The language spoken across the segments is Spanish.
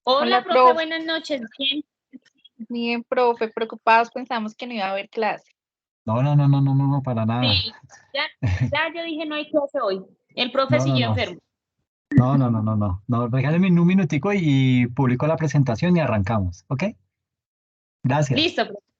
Hola, Hola, profe, profe. buenas noches. Bien. Bien, profe, preocupados, pensamos que no iba a haber clase. No, no, no, no, no, no, no, para nada. Sí, ya, ya yo dije no hay clase hoy. El profe No, no, siguió no, enfermo. no, no, no, no, no, no, regáleme un minutico y publico la presentación y arrancamos, ¿ok? Gracias. Listo, profe.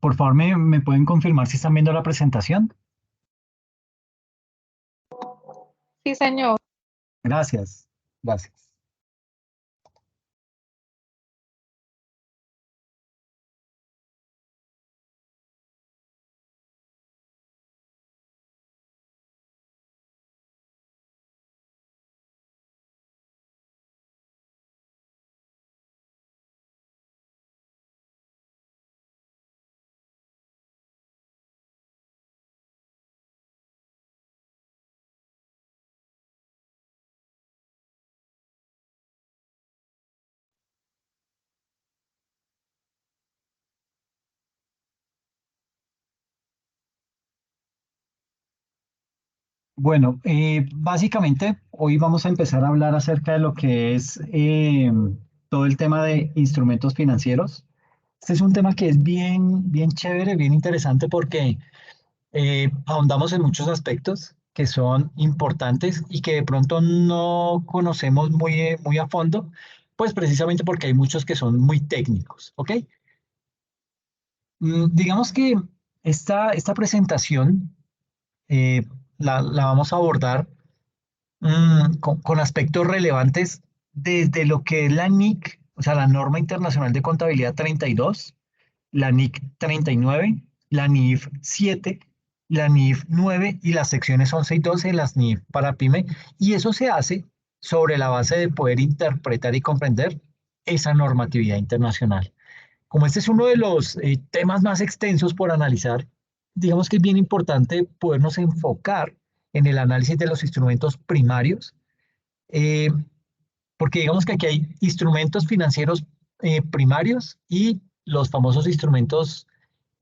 Por favor, ¿me pueden confirmar si están viendo la presentación? Sí, señor. Gracias, gracias. Bueno, básicamente hoy vamos a empezar a hablar acerca de lo que es todo el tema de instrumentos financieros. Este es un tema que es bien chévere, bien interesante porque ahondamos en muchos aspectos que son importantes y que de pronto no conocemos muy a fondo, pues precisamente porque hay muchos que son muy técnicos, ¿ok? Digamos que esta presentación eh, la vamos a abordar con aspectos relevantes desde lo que es la NIC, o sea, la Norma Internacional de Contabilidad 32, la NIC 39, la NIF 7, la NIF 9 y las secciones 11 y 12 de las NIF para PYME. Y eso se hace sobre la base de poder interpretar y comprender esa normatividad internacional. Como este es uno de los temas más extensos por analizar, digamos que es bien importante podernos enfocar en el análisis de los instrumentos primarios, eh, porque digamos que aquí hay instrumentos financieros primarios y los famosos instrumentos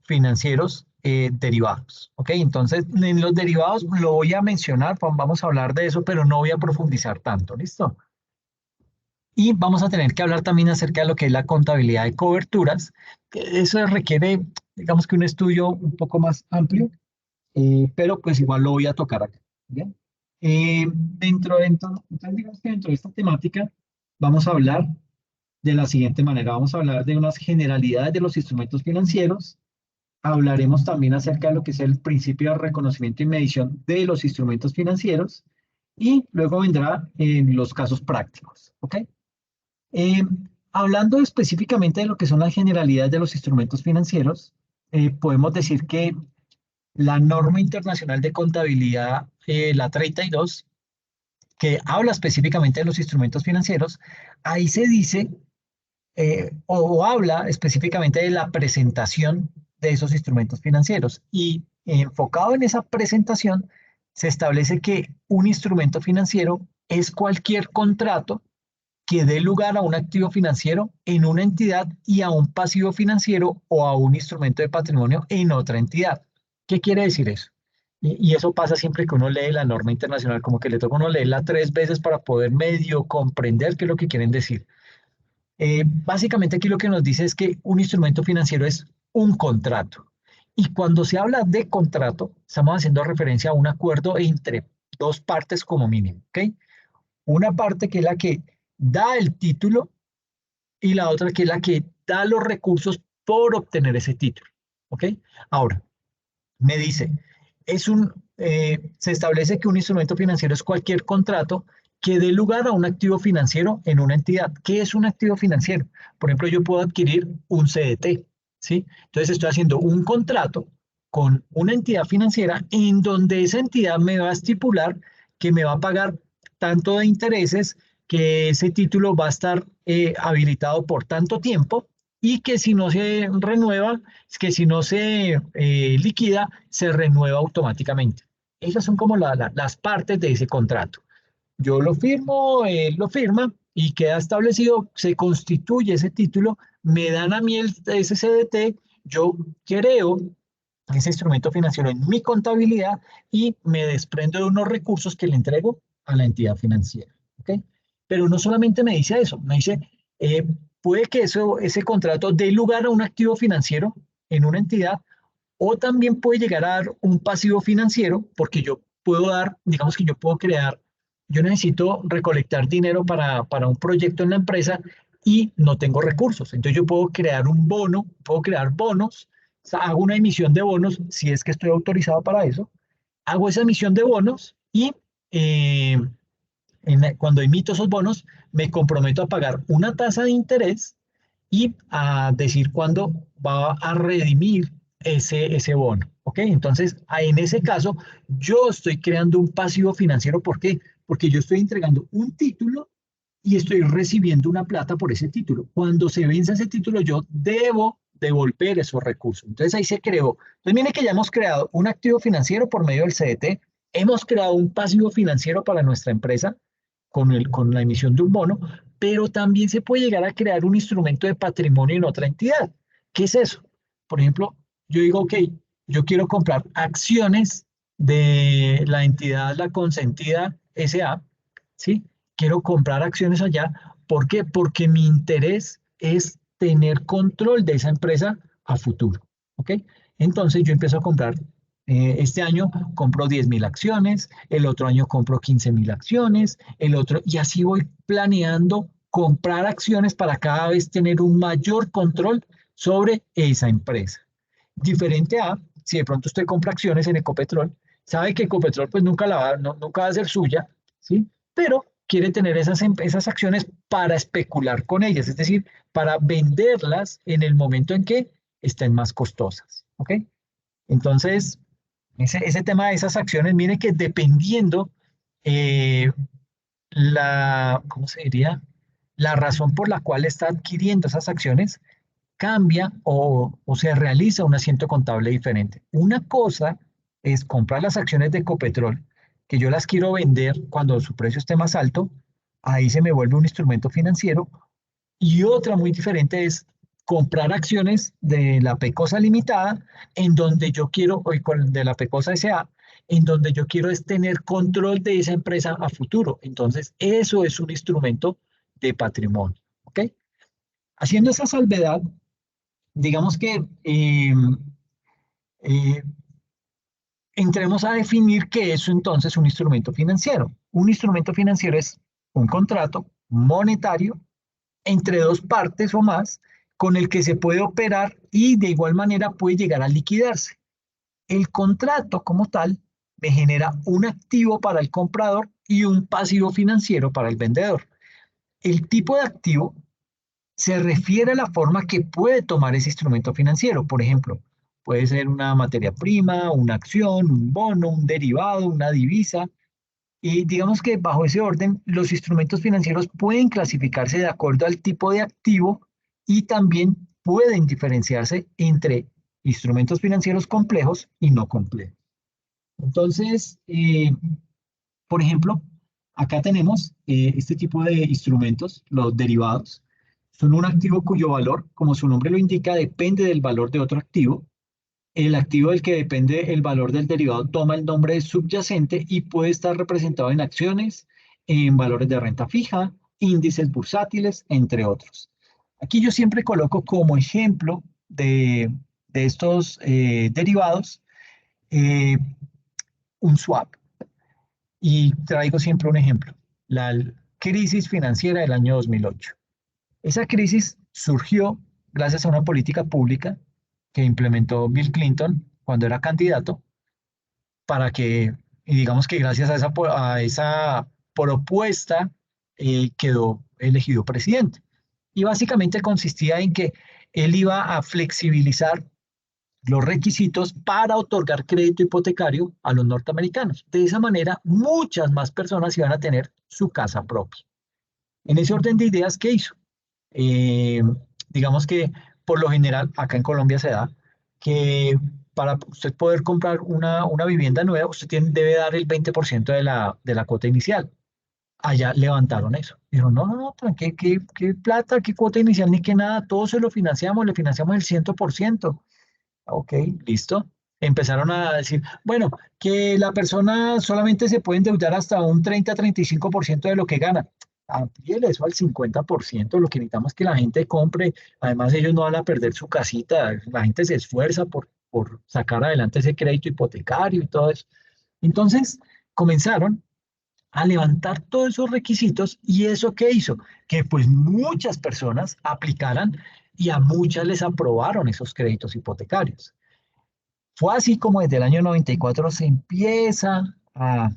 financieros derivados. ¿Ok? Entonces, en los derivados lo voy a mencionar, vamos a hablar de eso, pero no voy a profundizar tanto, ¿listo? Y vamos a tener que hablar también acerca de lo que es la contabilidad de coberturas, que eso requiere, digamos que un estudio un poco más amplio, pero pues igual lo voy a tocar acá. ¿Bien? Entonces, digamos que dentro de esta temática vamos a hablar de la siguiente manera. Vamos a hablar de unas generalidades de los instrumentos financieros. Hablaremos también acerca de lo que es el principio de reconocimiento y medición de los instrumentos financieros. Y luego vendrá los casos prácticos. ¿Ok? Eh, Hablando específicamente de lo que son las generalidades de los instrumentos financieros, podemos decir que la norma internacional de contabilidad, la 32, que habla específicamente de los instrumentos financieros, ahí se dice o habla específicamente de la presentación de esos instrumentos financieros. Y enfocado en esa presentación, se establece que un instrumento financiero es cualquier contrato que dé lugar a un activo financiero en una entidad y a un pasivo financiero o a un instrumento de patrimonio en otra entidad. ¿Qué quiere decir eso? Y eso pasa siempre que uno lee la norma internacional, como que le toca a uno leerla 3 veces para poder medio comprender qué es lo que quieren decir. Básicamente aquí lo que nos dice es que un instrumento financiero es un contrato. Y cuando se habla de contrato, estamos haciendo referencia a un acuerdo entre dos partes como mínimo, ¿ok? Una parte que es la que da el título y la otra que es la que da los recursos por obtener ese título. ¿Ok? Ahora, me dice, se establece que un instrumento financiero es cualquier contrato que dé lugar a un activo financiero en una entidad. ¿Qué es un activo financiero? Por ejemplo, yo puedo adquirir un CDT, ¿sí? Entonces estoy haciendo un contrato con una entidad financiera en donde esa entidad me va a estipular que me va a pagar tanto de intereses, que ese título va a estar habilitado por tanto tiempo y que si no se renueva, es que si no se liquida, se renueva automáticamente. Esas son como las partes de ese contrato. Yo lo firmo, él lo firma y queda establecido, se constituye ese título, me dan a mí ese CDT, yo creo ese instrumento financiero en mi contabilidad y me desprendo de unos recursos que le entrego a la entidad financiera. ¿Ok? Pero no solamente me dice eso, me dice, eh, puede que ese contrato dé lugar a un activo financiero en una entidad o también puede llegar a dar un pasivo financiero porque yo puedo dar, digamos que yo puedo crear, yo necesito recolectar dinero para un proyecto en la empresa y no tengo recursos. Entonces yo puedo crear un bono, puedo crear bonos, sea, hago una emisión de bonos, si es que estoy autorizado para eso, hago esa emisión de bonos y eh, cuando emito esos bonos, me comprometo a pagar una tasa de interés y a decir cuándo va a redimir ese bono. ¿Ok? Entonces, en ese caso, yo estoy creando un pasivo financiero. ¿Por qué? Porque yo estoy entregando un título y estoy recibiendo una plata por ese título. Cuando se vence ese título, yo debo devolver esos recursos. Entonces ahí se creó. Entonces mire que ya hemos creado un activo financiero por medio del CDT, hemos creado un pasivo financiero para nuestra empresa con la emisión de un bono, pero también se puede llegar a crear un instrumento de patrimonio en otra entidad. ¿Qué es eso? Por ejemplo, yo digo, ok, yo quiero comprar acciones de la entidad La Consentida SA, ¿sí? Quiero comprar acciones allá. ¿Por qué? Porque mi interés es tener control de esa empresa a futuro. ¿Ok? Entonces yo empiezo a comprar. Este año compro 10.000 acciones, el otro año compro 15.000 acciones, el otro, y así voy planeando comprar acciones para cada vez tener un mayor control sobre esa empresa. Diferente a si de pronto usted compra acciones en Ecopetrol, sabe que Ecopetrol pues nunca va a ser suya, ¿sí? Pero quiere tener esas acciones para especular con ellas, es decir, para venderlas en el momento en que estén más costosas, ¿ok? Entonces, ese tema de esas acciones, mire que dependiendo eh, ¿cómo se diría? La razón por la cual está adquiriendo esas acciones, cambia o se realiza un asiento contable diferente. Una cosa es comprar las acciones de Ecopetrol, que yo las quiero vender cuando su precio esté más alto, ahí se me vuelve un instrumento financiero, y otra muy diferente es comprar acciones de la Pecosa Limitada, en donde yo quiero, de la Pecosa SA, en donde yo quiero es tener control de esa empresa a futuro. Entonces, eso es un instrumento de patrimonio. ¿Ok? Haciendo esa salvedad, digamos que eh, entremos a definir qué es entonces un instrumento financiero. Un instrumento financiero es un contrato monetario entre dos partes o más con el que se puede operar y de igual manera puede llegar a liquidarse. El contrato como tal me genera un activo para el comprador y un pasivo financiero para el vendedor. El tipo de activo se refiere a la forma que puede tomar ese instrumento financiero. Por ejemplo, puede ser una materia prima, una acción, un bono, un derivado, una divisa. Y digamos que bajo ese orden, los instrumentos financieros pueden clasificarse de acuerdo al tipo de activo y también pueden diferenciarse entre instrumentos financieros complejos y no complejos. Entonces, por ejemplo, acá tenemos este tipo de instrumentos, los derivados. Son un activo cuyo valor, como su nombre lo indica, depende del valor de otro activo. El activo del que depende el valor del derivado toma el nombre de subyacente y puede estar representado en acciones, en valores de renta fija, índices bursátiles, entre otros. Aquí yo siempre coloco como ejemplo de estos derivados eh, un swap. Y traigo siempre un ejemplo, la crisis financiera del año 2008. Esa crisis surgió gracias a una política pública que implementó Bill Clinton cuando era candidato para que, y digamos que gracias a esa propuesta quedó elegido presidente. Y básicamente consistía en que él iba a flexibilizar los requisitos para otorgar crédito hipotecario a los norteamericanos. De esa manera, muchas más personas iban a tener su casa propia. En ese orden de ideas, ¿qué hizo? Eh, digamos que por lo general, acá en Colombia se da que para usted poder comprar una vivienda nueva, usted debe dar el 20% de la cuota inicial. Allá levantaron eso. Dijeron, no, no, no, ¿qué plata, qué cuota inicial, ni qué nada? Todo se lo financiamos, le financiamos el 100%. Ok, listo. Empezaron a decir, bueno, que la persona solamente se puede endeudar hasta un 30-35% de lo que gana. Amplíele eso al 50%. Lo que necesitamos es que la gente compre. Además, ellos no van a perder su casita. La gente se esfuerza por sacar adelante ese crédito hipotecario y todo eso. Entonces, comenzaron a levantar todos esos requisitos y eso qué hizo, que pues muchas personas aplicaran y a muchas les aprobaron esos créditos hipotecarios. Fue así como desde el año 94 se empieza a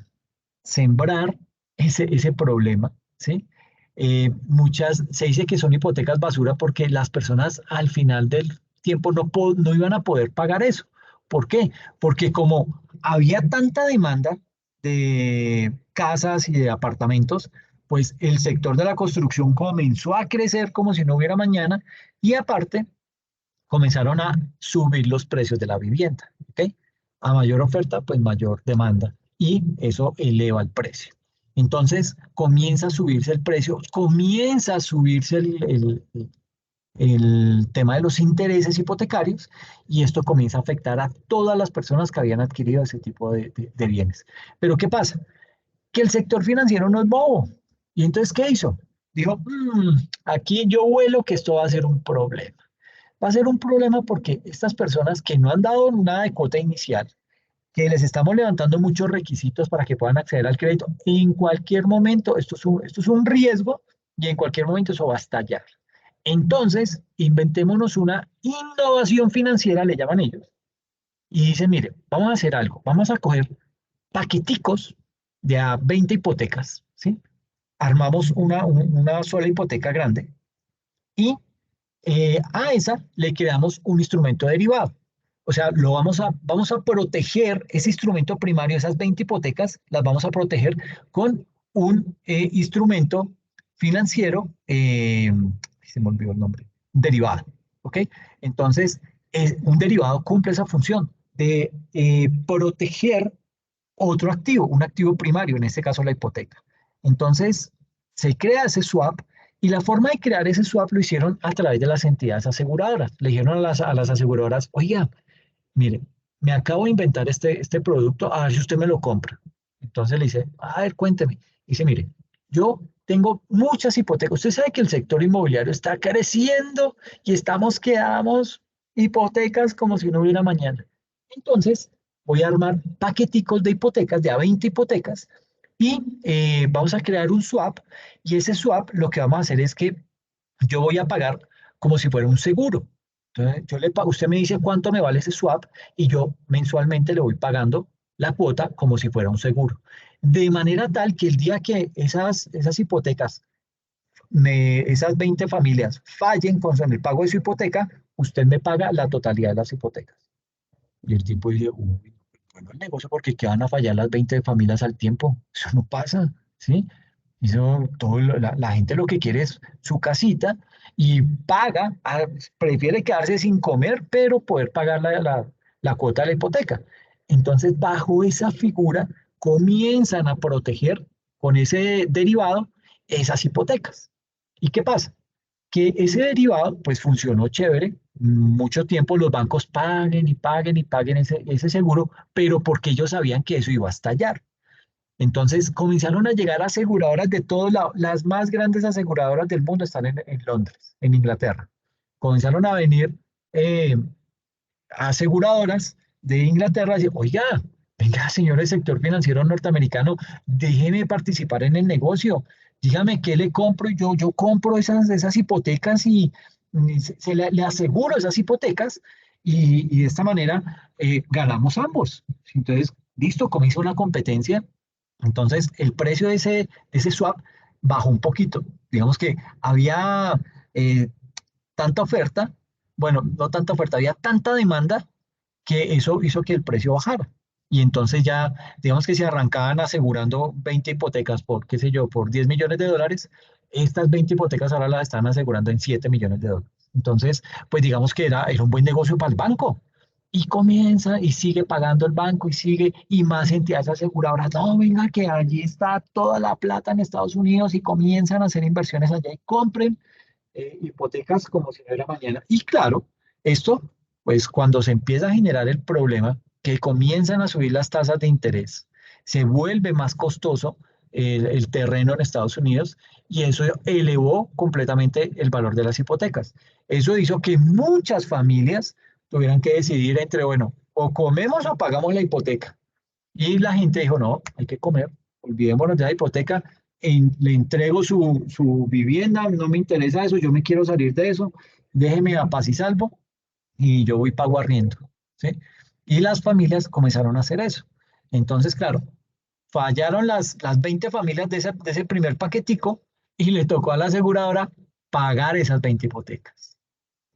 sembrar ese problema, ¿sí? Se dice que son hipotecas basura porque las personas al final del tiempo no iban a poder pagar eso. ¿Por qué? Porque como había tanta demanda de casas y de apartamentos, pues el sector de la construcción comenzó a crecer como si no hubiera mañana y aparte comenzaron a subir los precios de la vivienda, ¿ok? A mayor oferta, pues mayor demanda y eso eleva el precio. Entonces comienza a subirse el precio, comienza a subirse el tema de los intereses hipotecarios y esto comienza a afectar a todas las personas que habían adquirido ese tipo de bienes. Pero ¿qué pasa? Que el sector financiero no es bobo. ¿Y entonces qué hizo? Dijo, aquí yo vuelo que esto va a ser un problema. Va a ser un problema porque estas personas que no han dado nada de cuota inicial, que les estamos levantando muchos requisitos para que puedan acceder al crédito, en cualquier momento esto es un riesgo y en cualquier momento eso va a estallar. Entonces, inventémonos una innovación financiera, le llaman ellos, y dicen, mire, vamos a hacer algo, vamos a coger paqueticos de a 20 hipotecas, ¿sí? Armamos una sola hipoteca grande y a esa le creamos un instrumento derivado. O sea, vamos a proteger ese instrumento primario, esas 20 hipotecas, las vamos a proteger con un instrumento financiero, se me olvidó el nombre, derivado. ¿Ok? Entonces, un derivado cumple esa función de proteger otro activo, un activo primario, en este caso la hipoteca. Entonces, se crea ese swap y la forma de crear ese swap lo hicieron a través de las entidades aseguradoras. Le dijeron a las aseguradoras, oiga, mire, me acabo de inventar este producto, a ver si usted me lo compra. Entonces le dice, a ver, cuénteme. Dice, mire, yo tengo muchas hipotecas. Usted sabe que el sector inmobiliario está creciendo y quedamos hipotecas como si no hubiera mañana. Entonces, voy a armar paqueticos de hipotecas, de a 20 hipotecas, y vamos a crear un swap. Y ese swap lo que vamos a hacer es que yo voy a pagar como si fuera un seguro. Entonces, yo le pago, usted me dice cuánto me vale ese swap y yo mensualmente le voy pagando la cuota como si fuera un seguro. De manera tal que el día que esas hipotecas, esas 20 familias fallen con el pago de su hipoteca, usted me paga la totalidad de las hipotecas. Y el tipo dice, uy, bueno, el negocio porque ¿qué van a fallar las 20 familias al tiempo? Eso no pasa, ¿sí? Eso, la gente lo que quiere es su casita y paga, prefiere quedarse sin comer, pero poder pagar la cuota de la hipoteca. Entonces, bajo esa figura, comienzan a proteger con ese derivado esas hipotecas. ¿Y qué pasa? Que ese derivado pues funcionó chévere, mucho tiempo los bancos paguen y paguen y paguen ese seguro, pero porque ellos sabían que eso iba a estallar. Entonces comenzaron a llegar aseguradoras de todos lados, las más grandes aseguradoras del mundo están en Londres, en Inglaterra. Comenzaron a venir eh, aseguradoras de Inglaterra y decir, oiga, venga, señor del sector financiero norteamericano, déjeme participar en el negocio, dígame qué le compro, y yo compro esas hipotecas y le aseguro esas hipotecas y de esta manera ganamos ambos. Entonces, listo, comienza una competencia, entonces el precio de ese swap bajó un poquito, digamos que había tanta oferta, bueno, no tanta oferta, había tanta demanda que eso hizo que el precio bajara. Y entonces ya, digamos que se arrancaban asegurando 20 hipotecas por, qué sé yo, por 10 millones de dólares, estas 20 hipotecas ahora las están asegurando en 7 millones de dólares. Entonces, pues digamos que era un buen negocio para el banco. Y comienza y sigue pagando el banco y sigue, y más entidades aseguradoras, no, venga, que allí está toda la plata en Estados Unidos y comienzan a hacer inversiones allá y compren hipotecas como si no era mañana. Y claro, esto, pues cuando se empieza a generar el problema, que comienzan a subir las tasas de interés, se vuelve más costoso el terreno en Estados Unidos y eso elevó completamente el valor de las hipotecas. Eso hizo que muchas familias tuvieran que decidir entre, bueno, o comemos o pagamos la hipoteca. Y la gente dijo, no, hay que comer, olvidémonos de la hipoteca, le entrego su vivienda, no me interesa eso, yo me quiero salir de eso, déjeme a paz y salvo y yo voy pago arriendo, ¿sí? Y las familias comenzaron a hacer eso. Entonces, claro, fallaron las 20 familias de ese primer paquetico y le tocó a la aseguradora pagar esas 20 hipotecas,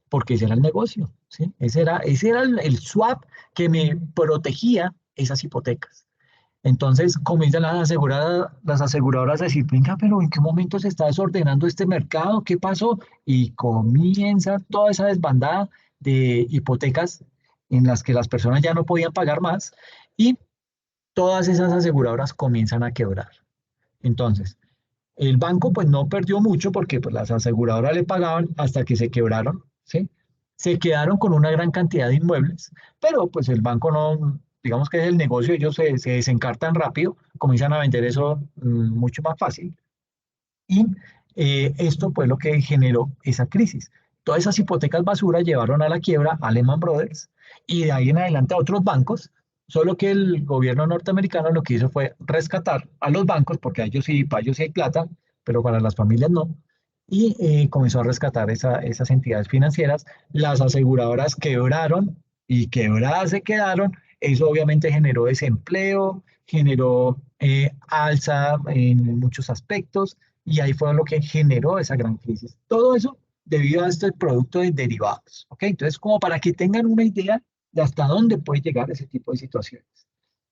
porque ese era el negocio, ¿sí? Ese era el swap que me protegía esas hipotecas. Entonces comienzan las aseguradoras a decir, venga, pero ¿en qué momento se está desordenando este mercado? ¿Qué pasó? Y comienza toda esa desbandada de hipotecas en las que las personas ya no podían pagar más y todas esas aseguradoras comienzan a quebrar. Entonces, el banco pues no perdió mucho porque pues, las aseguradoras le pagaban hasta que se quebraron, ¿sí? Se quedaron con una gran cantidad de inmuebles, pero pues el banco no, digamos que es el negocio, ellos se desencartan rápido, comienzan a vender eso mucho más fácil. Y esto fue lo que generó esa crisis. Todas esas hipotecas basura llevaron a la quiebra a Lehman Brothers y de ahí en adelante a otros bancos, solo que el gobierno norteamericano lo que hizo fue rescatar a los bancos, porque a ellos sí, para ellos sí hay plata, pero para las familias no, y comenzó a rescatar esas entidades financieras. Las aseguradoras quebraron y quebradas se quedaron. Eso obviamente generó desempleo, generó alza en muchos aspectos y ahí fue lo que generó esa gran crisis. Todo eso debido a este producto de derivados. ¿Ok? Entonces, como para que tengan una idea de hasta dónde puede llegar ese tipo de situaciones.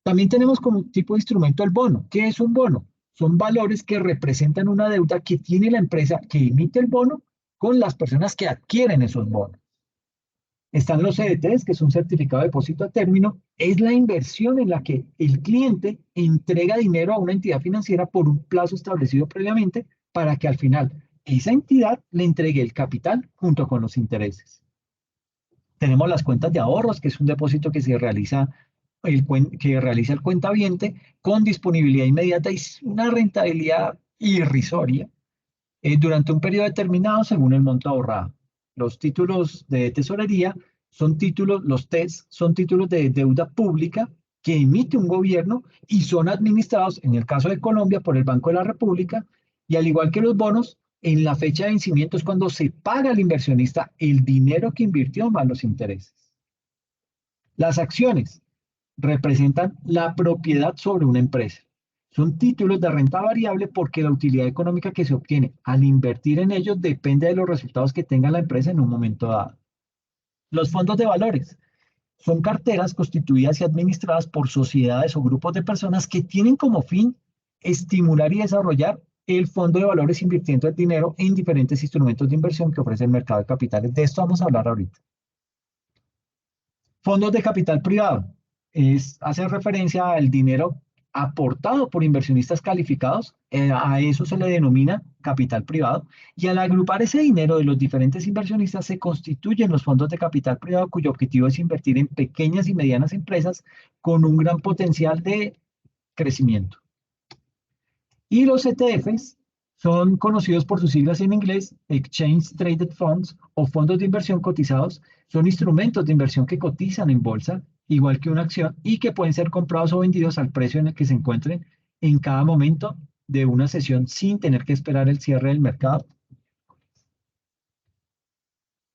También tenemos como tipo de instrumento el bono. ¿Qué es un bono? Son valores que representan una deuda que tiene la empresa que emite el bono con las personas que adquieren esos bonos. Están los CDTs, que es un certificado de depósito a término, es la inversión en la que el cliente entrega dinero a una entidad financiera por un plazo establecido previamente para que al final esa entidad le entregue el capital junto con los intereses. Tenemos las cuentas de ahorros, que es un depósito que se realiza que realiza el cuentaviente con disponibilidad inmediata y una rentabilidad irrisoria durante un periodo determinado según el monto ahorrado. Los títulos de tesorería son títulos, los TES son títulos de deuda pública que emite un gobierno y son administrados, en el caso de Colombia, por el Banco de la República, y al igual que los bonos, en la fecha de vencimiento es cuando se paga al inversionista el dinero que invirtió más los intereses. Las acciones representan la propiedad sobre una empresa. Son títulos de renta variable porque la utilidad económica que se obtiene al invertir en ellos depende de los resultados que tenga la empresa en un momento dado. Los fondos de valores son carteras constituidas y administradas por sociedades o grupos de personas que tienen como fin estimular y desarrollar el fondo de valores invirtiendo el dinero en diferentes instrumentos de inversión que ofrece el mercado de capitales. De esto vamos a hablar ahorita. Fondos de capital privado. Hace referencia al dinero aportado por inversionistas calificados, a eso se le denomina capital privado, y al agrupar ese dinero de los diferentes inversionistas se constituyen los fondos de capital privado cuyo objetivo es invertir en pequeñas y medianas empresas con un gran potencial de crecimiento. Y los ETFs son conocidos por sus siglas en inglés, Exchange Traded Funds o fondos de inversión cotizados. Son instrumentos de inversión que cotizan en bolsa, igual que una acción, y que pueden ser comprados o vendidos al precio en el que se encuentren en cada momento de una sesión sin tener que esperar el cierre del mercado.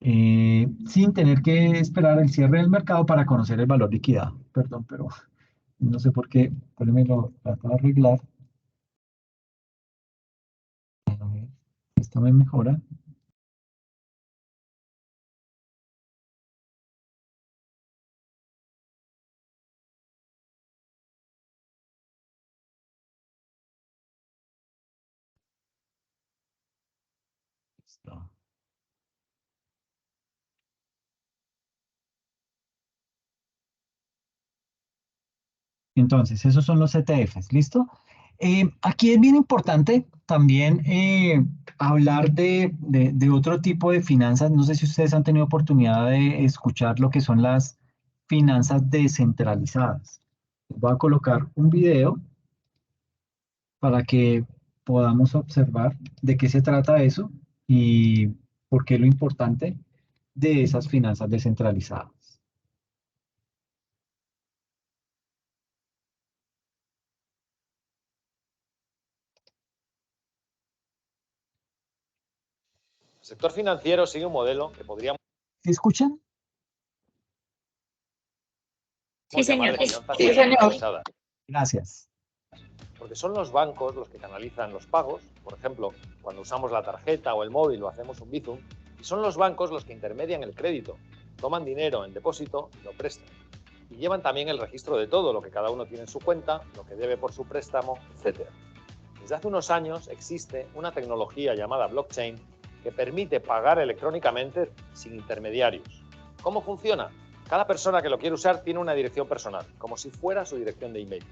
Sin tener que esperar el cierre del mercado para conocer el valor liquidado. Perdón, pero no sé por qué. Me lo trato de arreglar. A ver, esto me mejora. Listo. Entonces, esos son los ETFs, ¿listo? Aquí es bien importante también hablar de otro tipo de finanzas. No sé si ustedes han tenido oportunidad de escuchar lo que son las finanzas descentralizadas. Voy a colocar un video para que podamos observar de qué se trata eso y por qué lo importante de esas finanzas descentralizadas. El sector financiero sigue un modelo que podríamos... ¿Sí escuchan? Sí, señor. Finanzas Sí, señor. descentralizadas. Gracias. Porque son los bancos los que canalizan los pagos, por ejemplo, cuando usamos la tarjeta o el móvil o hacemos un Bizum, y son los bancos los que intermedian el crédito, toman dinero en depósito y lo prestan. Y llevan también el registro de todo, lo que cada uno tiene en su cuenta, lo que debe por su préstamo, etc. Desde hace unos años existe una tecnología llamada blockchain que permite pagar electrónicamente sin intermediarios. ¿Cómo funciona? Cada persona que lo quiere usar tiene una dirección personal, como si fuera su dirección de email.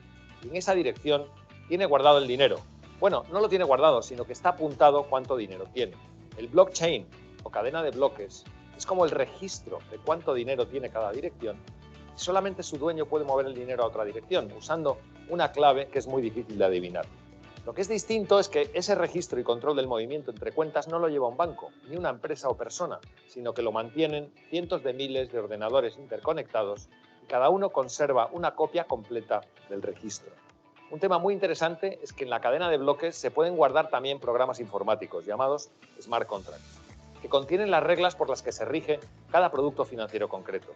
Y en esa dirección tiene guardado el dinero. Bueno, no lo tiene guardado, sino que está apuntado cuánto dinero tiene. El blockchain, o cadena de bloques, es como el registro de cuánto dinero tiene cada dirección. Y solamente su dueño puede mover el dinero a otra dirección, usando una clave que es muy difícil de adivinar. Lo que es distinto es que ese registro y control del movimiento entre cuentas no lo lleva un banco, ni una empresa o persona, sino que lo mantienen cientos de miles de ordenadores interconectados y cada uno conserva una copia completa del registro. Un tema muy interesante es que en la cadena de bloques se pueden guardar también programas informáticos llamados smart contracts, que contienen las reglas por las que se rige cada producto financiero concreto.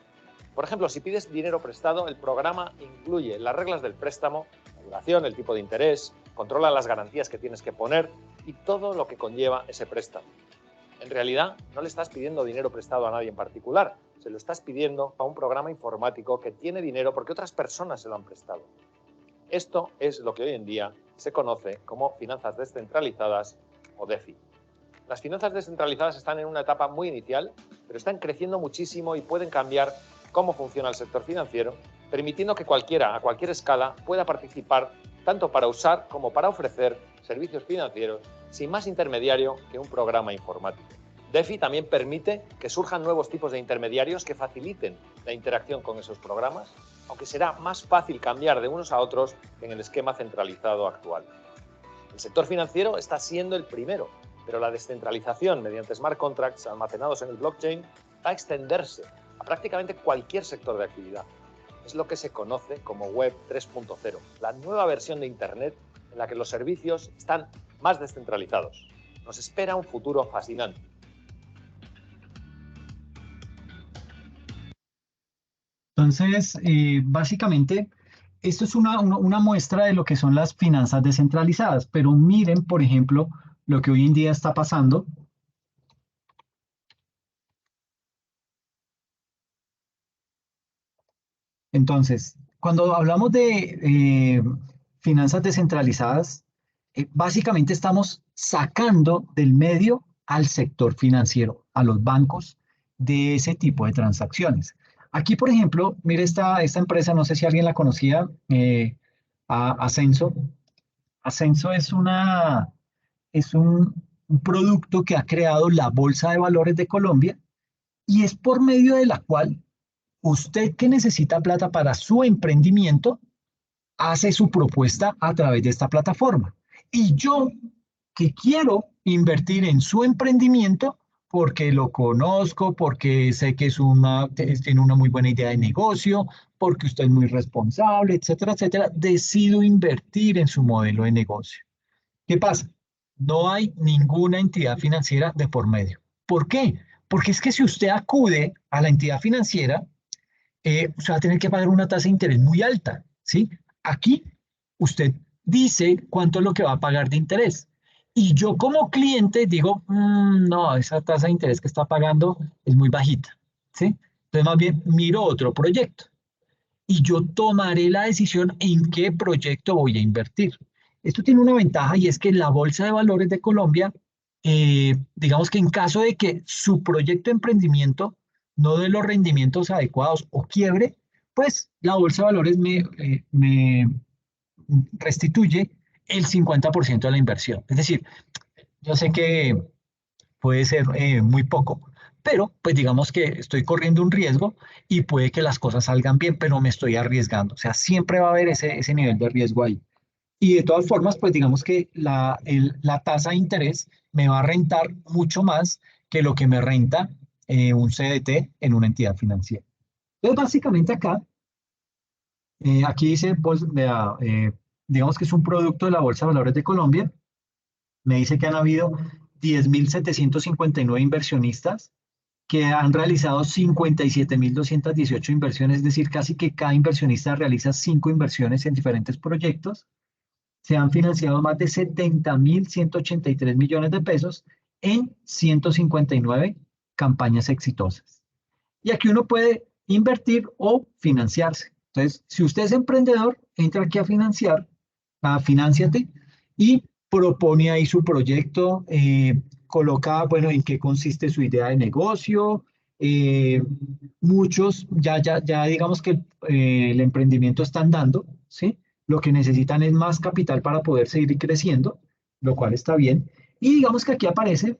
Por ejemplo, si pides dinero prestado, el programa incluye las reglas del préstamo, la duración, el tipo de interés, controla las garantías que tienes que poner y todo lo que conlleva ese préstamo. En realidad, no le estás pidiendo dinero prestado a nadie en particular, se lo estás pidiendo a un programa informático que tiene dinero porque otras personas se lo han prestado. Esto es lo que hoy en día se conoce como finanzas descentralizadas o DeFi. Las finanzas descentralizadas están en una etapa muy inicial, pero están creciendo muchísimo y pueden cambiar cómo funciona el sector financiero, permitiendo que cualquiera, a cualquier escala, pueda participar tanto para usar como para ofrecer servicios financieros sin más intermediario que un programa informático. DeFi también permite que surjan nuevos tipos de intermediarios que faciliten la interacción con esos programas, aunque será más fácil cambiar de unos a otros que en el esquema centralizado actual. El sector financiero está siendo el primero, pero la descentralización mediante smart contracts almacenados en el blockchain va a extenderse a prácticamente cualquier sector de actividad. Es lo que se conoce como Web 3.0, la nueva versión de Internet en la que los servicios están más descentralizados. Nos espera un futuro fascinante. Entonces, básicamente, esto es una muestra de lo que son las finanzas descentralizadas, pero miren, por ejemplo, lo que hoy en día está pasando. Entonces, cuando hablamos de finanzas descentralizadas, básicamente estamos sacando del medio al sector financiero, a los bancos, de ese tipo de transacciones. Aquí, por ejemplo, mire esta empresa, no sé si alguien la conocía, Ascenso. Ascenso es un producto que ha creado la Bolsa de Valores de Colombia y es por medio de la cual usted que necesita plata para su emprendimiento, hace su propuesta a través de esta plataforma. Y yo que quiero invertir en su emprendimiento, porque lo conozco, porque sé que tiene una muy buena idea de negocio, porque usted es muy responsable, etcétera, etcétera, decido invertir en su modelo de negocio. ¿Qué pasa? No hay ninguna entidad financiera de por medio. ¿Por qué? Porque es que si usted acude a la entidad financiera, usted va a tener que pagar una tasa de interés muy alta, ¿sí? Aquí usted dice cuánto es lo que va a pagar de interés. Y yo como cliente digo, no, esa tasa de interés que está pagando es muy bajita, ¿sí? Entonces más bien miro otro proyecto y yo tomaré la decisión en qué proyecto voy a invertir. Esto tiene una ventaja y es que la Bolsa de Valores de Colombia, digamos que en caso de que su proyecto de emprendimiento no dé los rendimientos adecuados o quiebre, pues la Bolsa de Valores me restituye el 50% de la inversión. Es decir, yo sé que puede ser muy poco, pero pues digamos que estoy corriendo un riesgo y puede que las cosas salgan bien, pero me estoy arriesgando. O sea, siempre va a haber ese nivel de riesgo ahí. Y de todas formas, pues digamos que la tasa de interés me va a rentar mucho más que lo que me renta un CDT en una entidad financiera. Entonces, básicamente acá, aquí dice, vea, digamos que es un producto de la Bolsa de Valores de Colombia. Me dice que han habido 10.759 inversionistas que han realizado 57.218 inversiones, es decir, casi que cada inversionista realiza 5 inversiones en diferentes proyectos. Se han financiado más de 70.183 millones de pesos en 159 campañas exitosas. Y aquí uno puede invertir o financiarse. Entonces, si usted es emprendedor, entra aquí a financiar, a Finánciate, y propone ahí su proyecto, coloca, bueno, en qué consiste su idea de negocio. Muchos ya digamos que el emprendimiento está andando, ¿sí? Lo que necesitan es más capital para poder seguir creciendo, lo cual está bien. Y digamos que aquí aparece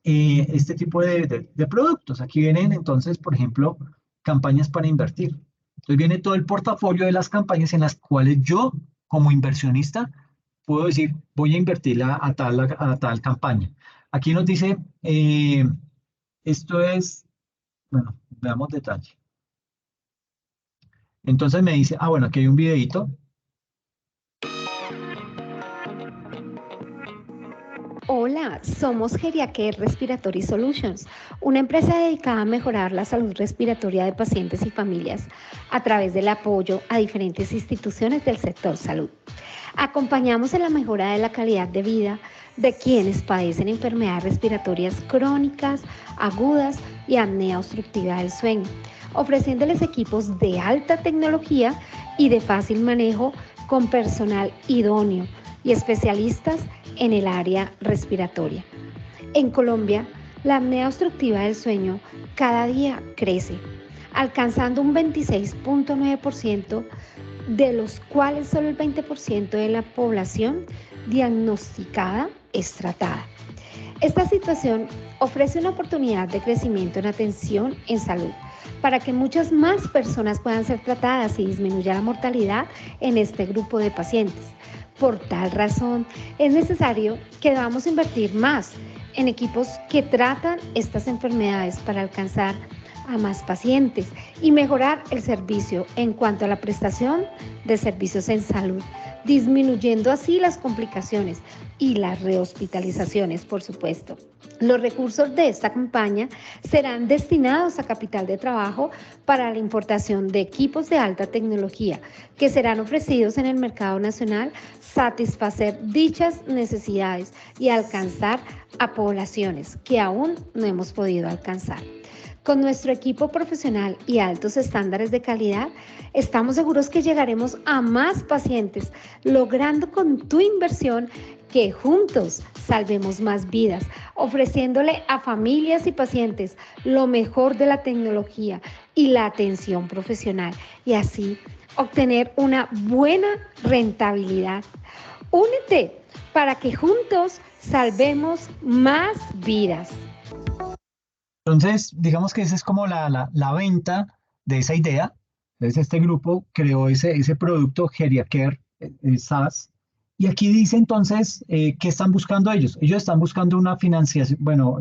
este tipo de productos. Aquí vienen entonces, por ejemplo, campañas para invertir. Entonces viene todo el portafolio de las campañas en las cuales yo, como inversionista, puedo decir, voy a invertir a tal campaña. Aquí nos dice, esto es, bueno, veamos detalle. Entonces me dice, bueno, aquí hay un videito. Hola, somos Geriacare Respiratory Solutions, una empresa dedicada a mejorar la salud respiratoria de pacientes y familias a través del apoyo a diferentes instituciones del sector salud. Acompañamos en la mejora de la calidad de vida de quienes padecen enfermedades respiratorias crónicas, agudas y apnea obstructiva del sueño, ofreciéndoles equipos de alta tecnología y de fácil manejo con personal idóneo y especialistas en el área respiratoria. En Colombia, la apnea obstructiva del sueño cada día crece, alcanzando un 26.9%, de los cuales solo el 20% de la población diagnosticada es tratada. Esta situación ofrece una oportunidad de crecimiento en atención en salud para que muchas más personas puedan ser tratadas y disminuya la mortalidad en este grupo de pacientes. Por tal razón, es necesario que debamos invertir más en equipos que tratan estas enfermedades para alcanzar a más pacientes y mejorar el servicio en cuanto a la prestación de servicios en salud, disminuyendo así las complicaciones y las rehospitalizaciones, por supuesto. Los recursos de esta campaña serán destinados a capital de trabajo para la importación de equipos de alta tecnología que serán ofrecidos en el mercado nacional, satisfacer dichas necesidades y alcanzar a poblaciones que aún no hemos podido alcanzar. Con nuestro equipo profesional y altos estándares de calidad, estamos seguros que llegaremos a más pacientes, logrando con tu inversión que juntos salvemos más vidas, ofreciéndole a familias y pacientes lo mejor de la tecnología y la atención profesional, y así obtener una buena rentabilidad. Únete para que juntos salvemos más vidas. Entonces, digamos que esa es como la venta de esa idea. Entonces, este grupo creó ese producto, Geriacare SaaS. Y aquí dice entonces, ¿qué están buscando ellos? Ellos están buscando una financiación, bueno,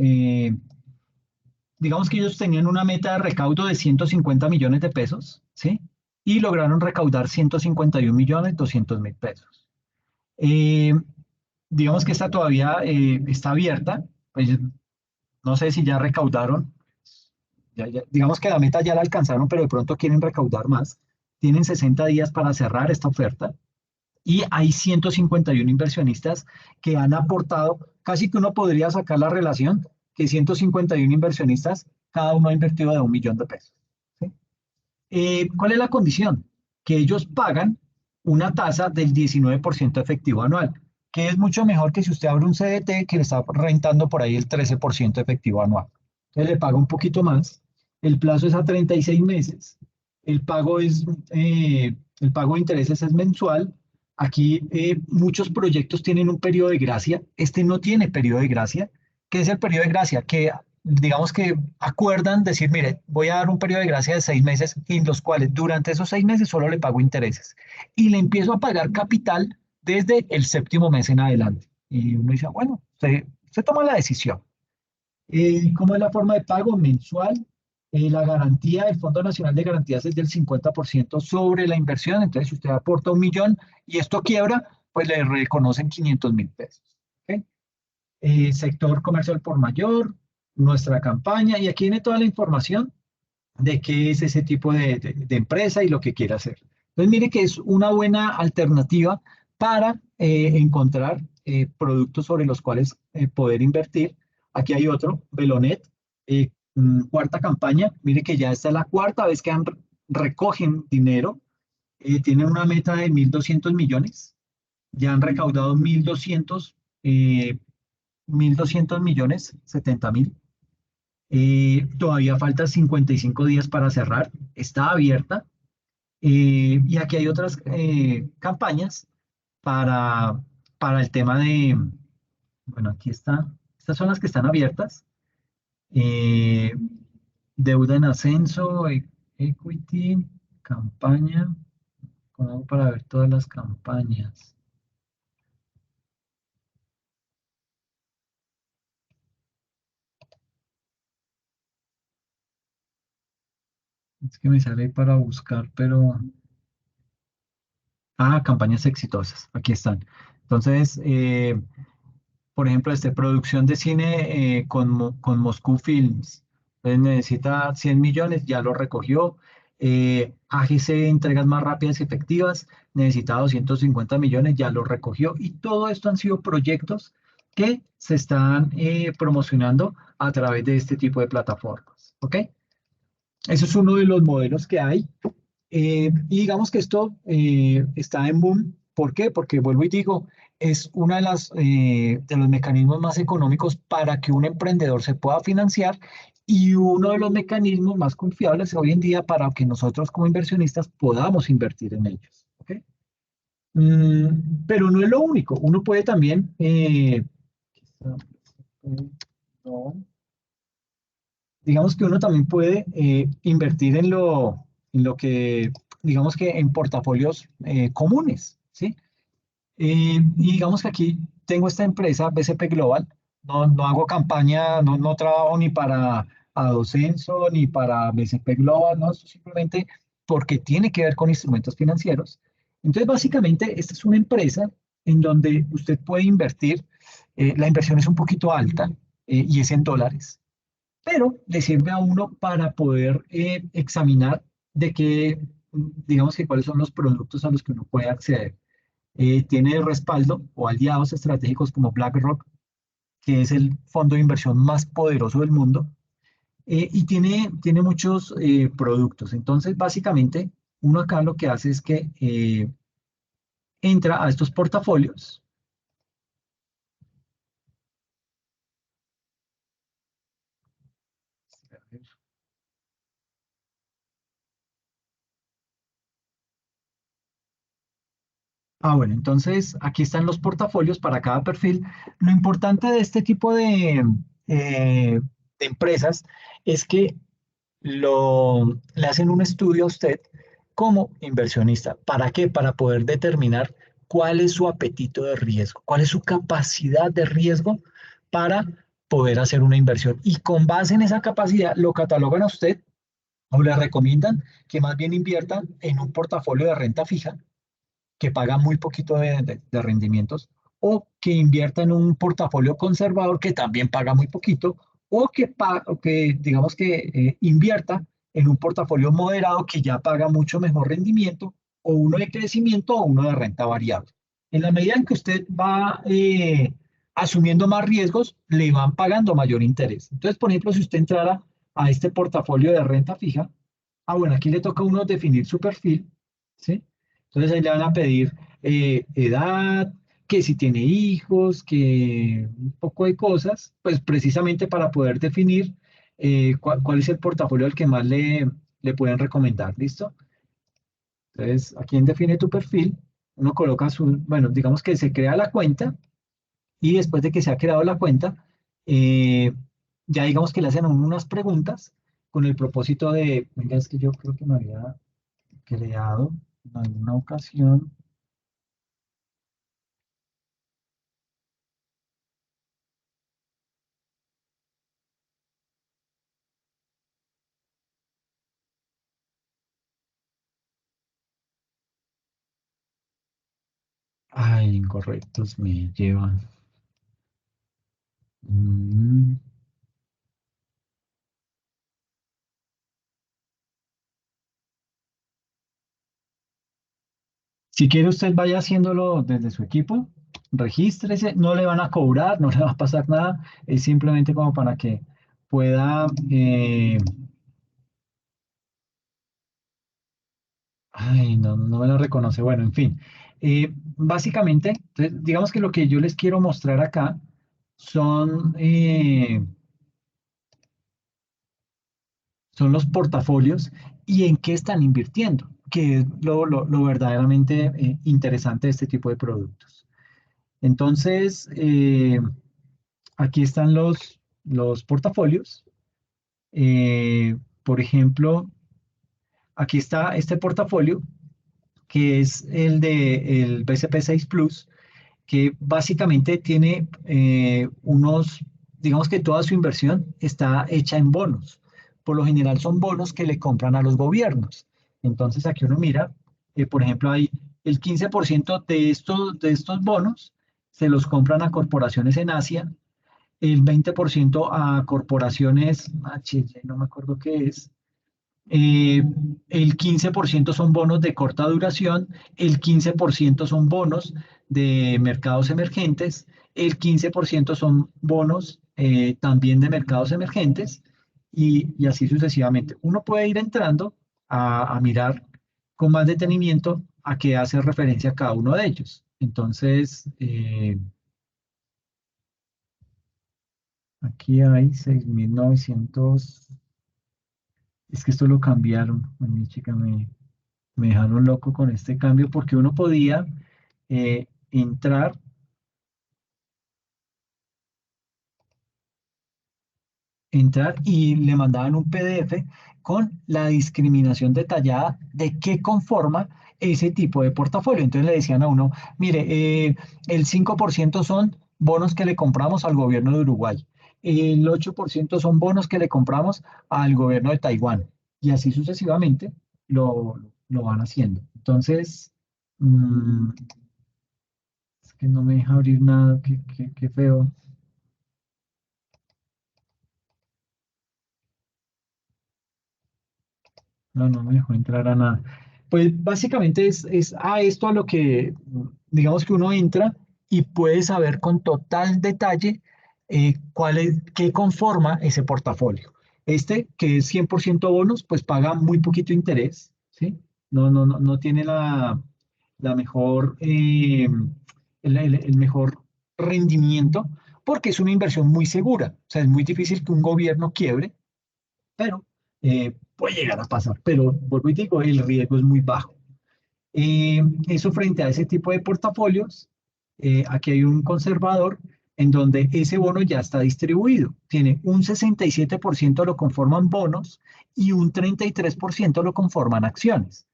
digamos que ellos tenían una meta de recaudo de 150 millones de pesos, ¿sí? Y lograron recaudar 151.200.000 pesos. Digamos que esta todavía está abierta, pues no sé si ya recaudaron, digamos que la meta ya la alcanzaron, pero de pronto quieren recaudar más. Tienen 60 días para cerrar esta oferta y hay 151 inversionistas que han aportado, casi que uno podría sacar la relación, que 151 inversionistas, cada uno ha invertido de 1 millón de pesos. ¿Sí? ¿Cuál es la condición? Que ellos pagan una tasa del 19% efectivo anual, que es mucho mejor que si usted abre un CDT que le está rentando por ahí el 13% efectivo anual. Entonces le paga un poquito más, el plazo es a 36 meses, el pago de intereses es mensual. Aquí muchos proyectos tienen un periodo de gracia, este no tiene periodo de gracia. ¿Qué es el periodo de gracia? Que digamos que acuerdan decir, mire, voy a dar un periodo de gracia de 6 meses, en los cuales durante esos 6 meses solo le pago intereses y le empiezo a pagar capital desde el 7º mes en adelante. Y uno dice, bueno, usted toma la decisión. ¿Cómo es la forma de pago? Mensual. La garantía del Fondo Nacional de Garantías es del 50% sobre la inversión. Entonces, si usted aporta 1 millón y esto quiebra, pues le reconocen 500.000 pesos. ¿Okay? Sector comercial por mayor. nuestra campaña y aquí viene toda la información de qué es ese tipo de empresa y lo que quiere hacer. Entonces, mire que es una buena alternativa para encontrar productos sobre los cuales poder invertir. Aquí hay otro, Velonet, cuarta campaña. Mire que ya esta es la cuarta vez que recogen dinero. Tienen una meta de 1.200 millones. Ya han recaudado 1.200 millones, 70.000. Todavía falta 55 días para cerrar, está abierta. Y aquí hay otras campañas para, para el tema de, bueno, aquí está, estas son las que están abiertas. Eh, Deuda en ascenso, equity, campaña, ¿cómo hago para ver todas las campañas? Es que me sale ahí para buscar, pero... Ah, campañas exitosas, aquí están. Entonces, por ejemplo, producción de cine con Moscú Films. Entonces necesita 100 millones, ya lo recogió. AGC, entregas más rápidas y efectivas, necesita 250 millones, ya lo recogió. Y todo esto han sido proyectos que se están promocionando a través de este tipo de plataformas. ¿Ok? Eso es uno de los modelos que hay. Y digamos que esto está en boom. ¿Por qué? Porque vuelvo y digo, es uno de los mecanismos más económicos para que un emprendedor se pueda financiar y uno de los mecanismos más confiables hoy en día para que nosotros como inversionistas podamos invertir en ellos. ¿Ok? Pero no es lo único. Uno puede también, no, digamos que uno también puede invertir en lo que, digamos que en portafolios comunes, ¿sí? Y digamos que aquí tengo esta empresa, BCP Global, no hago campaña, no trabajo ni para Adocenso ni para BCP Global, no, esto simplemente porque tiene que ver con instrumentos financieros. Entonces, básicamente, esta es una empresa en donde usted puede invertir, la inversión es un poquito alta y es en dólares, pero le sirve a uno para poder examinar de qué, digamos que cuáles son los productos a los que uno puede acceder. Tiene respaldo o aliados estratégicos como BlackRock, que es el fondo de inversión más poderoso del mundo, y tiene muchos productos. Entonces, básicamente, uno acá lo que hace es que entra a estos portafolios. Bueno, entonces aquí están los portafolios para cada perfil. Lo importante de este tipo de empresas es que le hacen un estudio a usted como inversionista. ¿Para qué? Para poder determinar cuál es su apetito de riesgo, cuál es su capacidad de riesgo para poder hacer una inversión. Y con base en esa capacidad lo catalogan a usted o le recomiendan que más bien invierta en un portafolio de renta fija que paga muy poquito de rendimientos, o que invierta en un portafolio conservador que también paga muy poquito, o que digamos que invierta en un portafolio moderado que ya paga mucho mejor rendimiento, o uno de crecimiento o uno de renta variable. En la medida en que usted va asumiendo más riesgos, le van pagando mayor interés. Entonces, por ejemplo, si usted entrara a este portafolio de renta fija, bueno, aquí le toca a uno definir su perfil, ¿sí? Entonces ahí le van a pedir edad, que si tiene hijos, que un poco de cosas, pues precisamente para poder definir cuál es el portafolio al que más le pueden recomendar, ¿listo? Entonces, aquí en Define tu perfil, uno coloca bueno, digamos que se crea la cuenta y después de que se ha creado la cuenta, eh, ya digamos que le hacen a uno unas preguntas con el propósito de, venga, es que yo creo que me había creado en alguna ocasión. Ay, incorrectos me llevan. Mm, Si quiere usted vaya haciéndolo desde su equipo, regístrese, no le van a cobrar, no le va a pasar nada, es simplemente como para que pueda... ay, no, no me lo reconoce. Bueno, en fin. Básicamente, entonces, digamos que lo que yo les quiero mostrar acá son los portafolios y en qué están invirtiendo, que es lo verdaderamente interesante de este tipo de productos. Entonces, aquí están los portafolios. Por ejemplo, aquí está este portafolio, que es el de el BCP 6 Plus, que básicamente tiene digamos que toda su inversión está hecha en bonos. Por lo general son bonos que le compran a los gobiernos. Entonces aquí uno mira, por ejemplo, hay el 15% de estos bonos se los compran a corporaciones en Asia, el 20% a corporaciones, no me acuerdo qué es, eh, el 15% son bonos de corta duración, el 15% son bonos de mercados emergentes, el 15% son bonos también de mercados emergentes y así sucesivamente. Uno puede ir entrando a mirar con más detenimiento a qué hace referencia cada uno de ellos. Entonces, aquí hay 6.900. Es que esto lo cambiaron. A mi chica me dejaron loco con este cambio porque uno podía entrar y le mandaban un PDF con la discriminación detallada de qué conforma ese tipo de portafolio. Entonces le decían a uno, mire, el 5% son bonos que le compramos al gobierno de Uruguay, el 8% son bonos que le compramos al gobierno de Taiwán, y así sucesivamente lo van haciendo. Entonces, es que no me deja abrir nada, qué feo. No me dejó entrar a nada. Pues básicamente es a esto a lo que, digamos que uno entra y puede saber con total detalle qué conforma ese portafolio. Este, que es 100% bonos, pues paga muy poquito interés, ¿sí? No tiene la mejor, el mejor rendimiento porque es una inversión muy segura. O sea, es muy difícil que un gobierno quiebre, pero puede llegar a pasar. Pero vuelvo y digo, el riesgo es muy bajo. Eso frente a ese tipo de portafolios, aquí hay un conservador en donde ese bono ya está distribuido. Tiene un 67% lo conforman bonos y un 33% lo conforman acciones.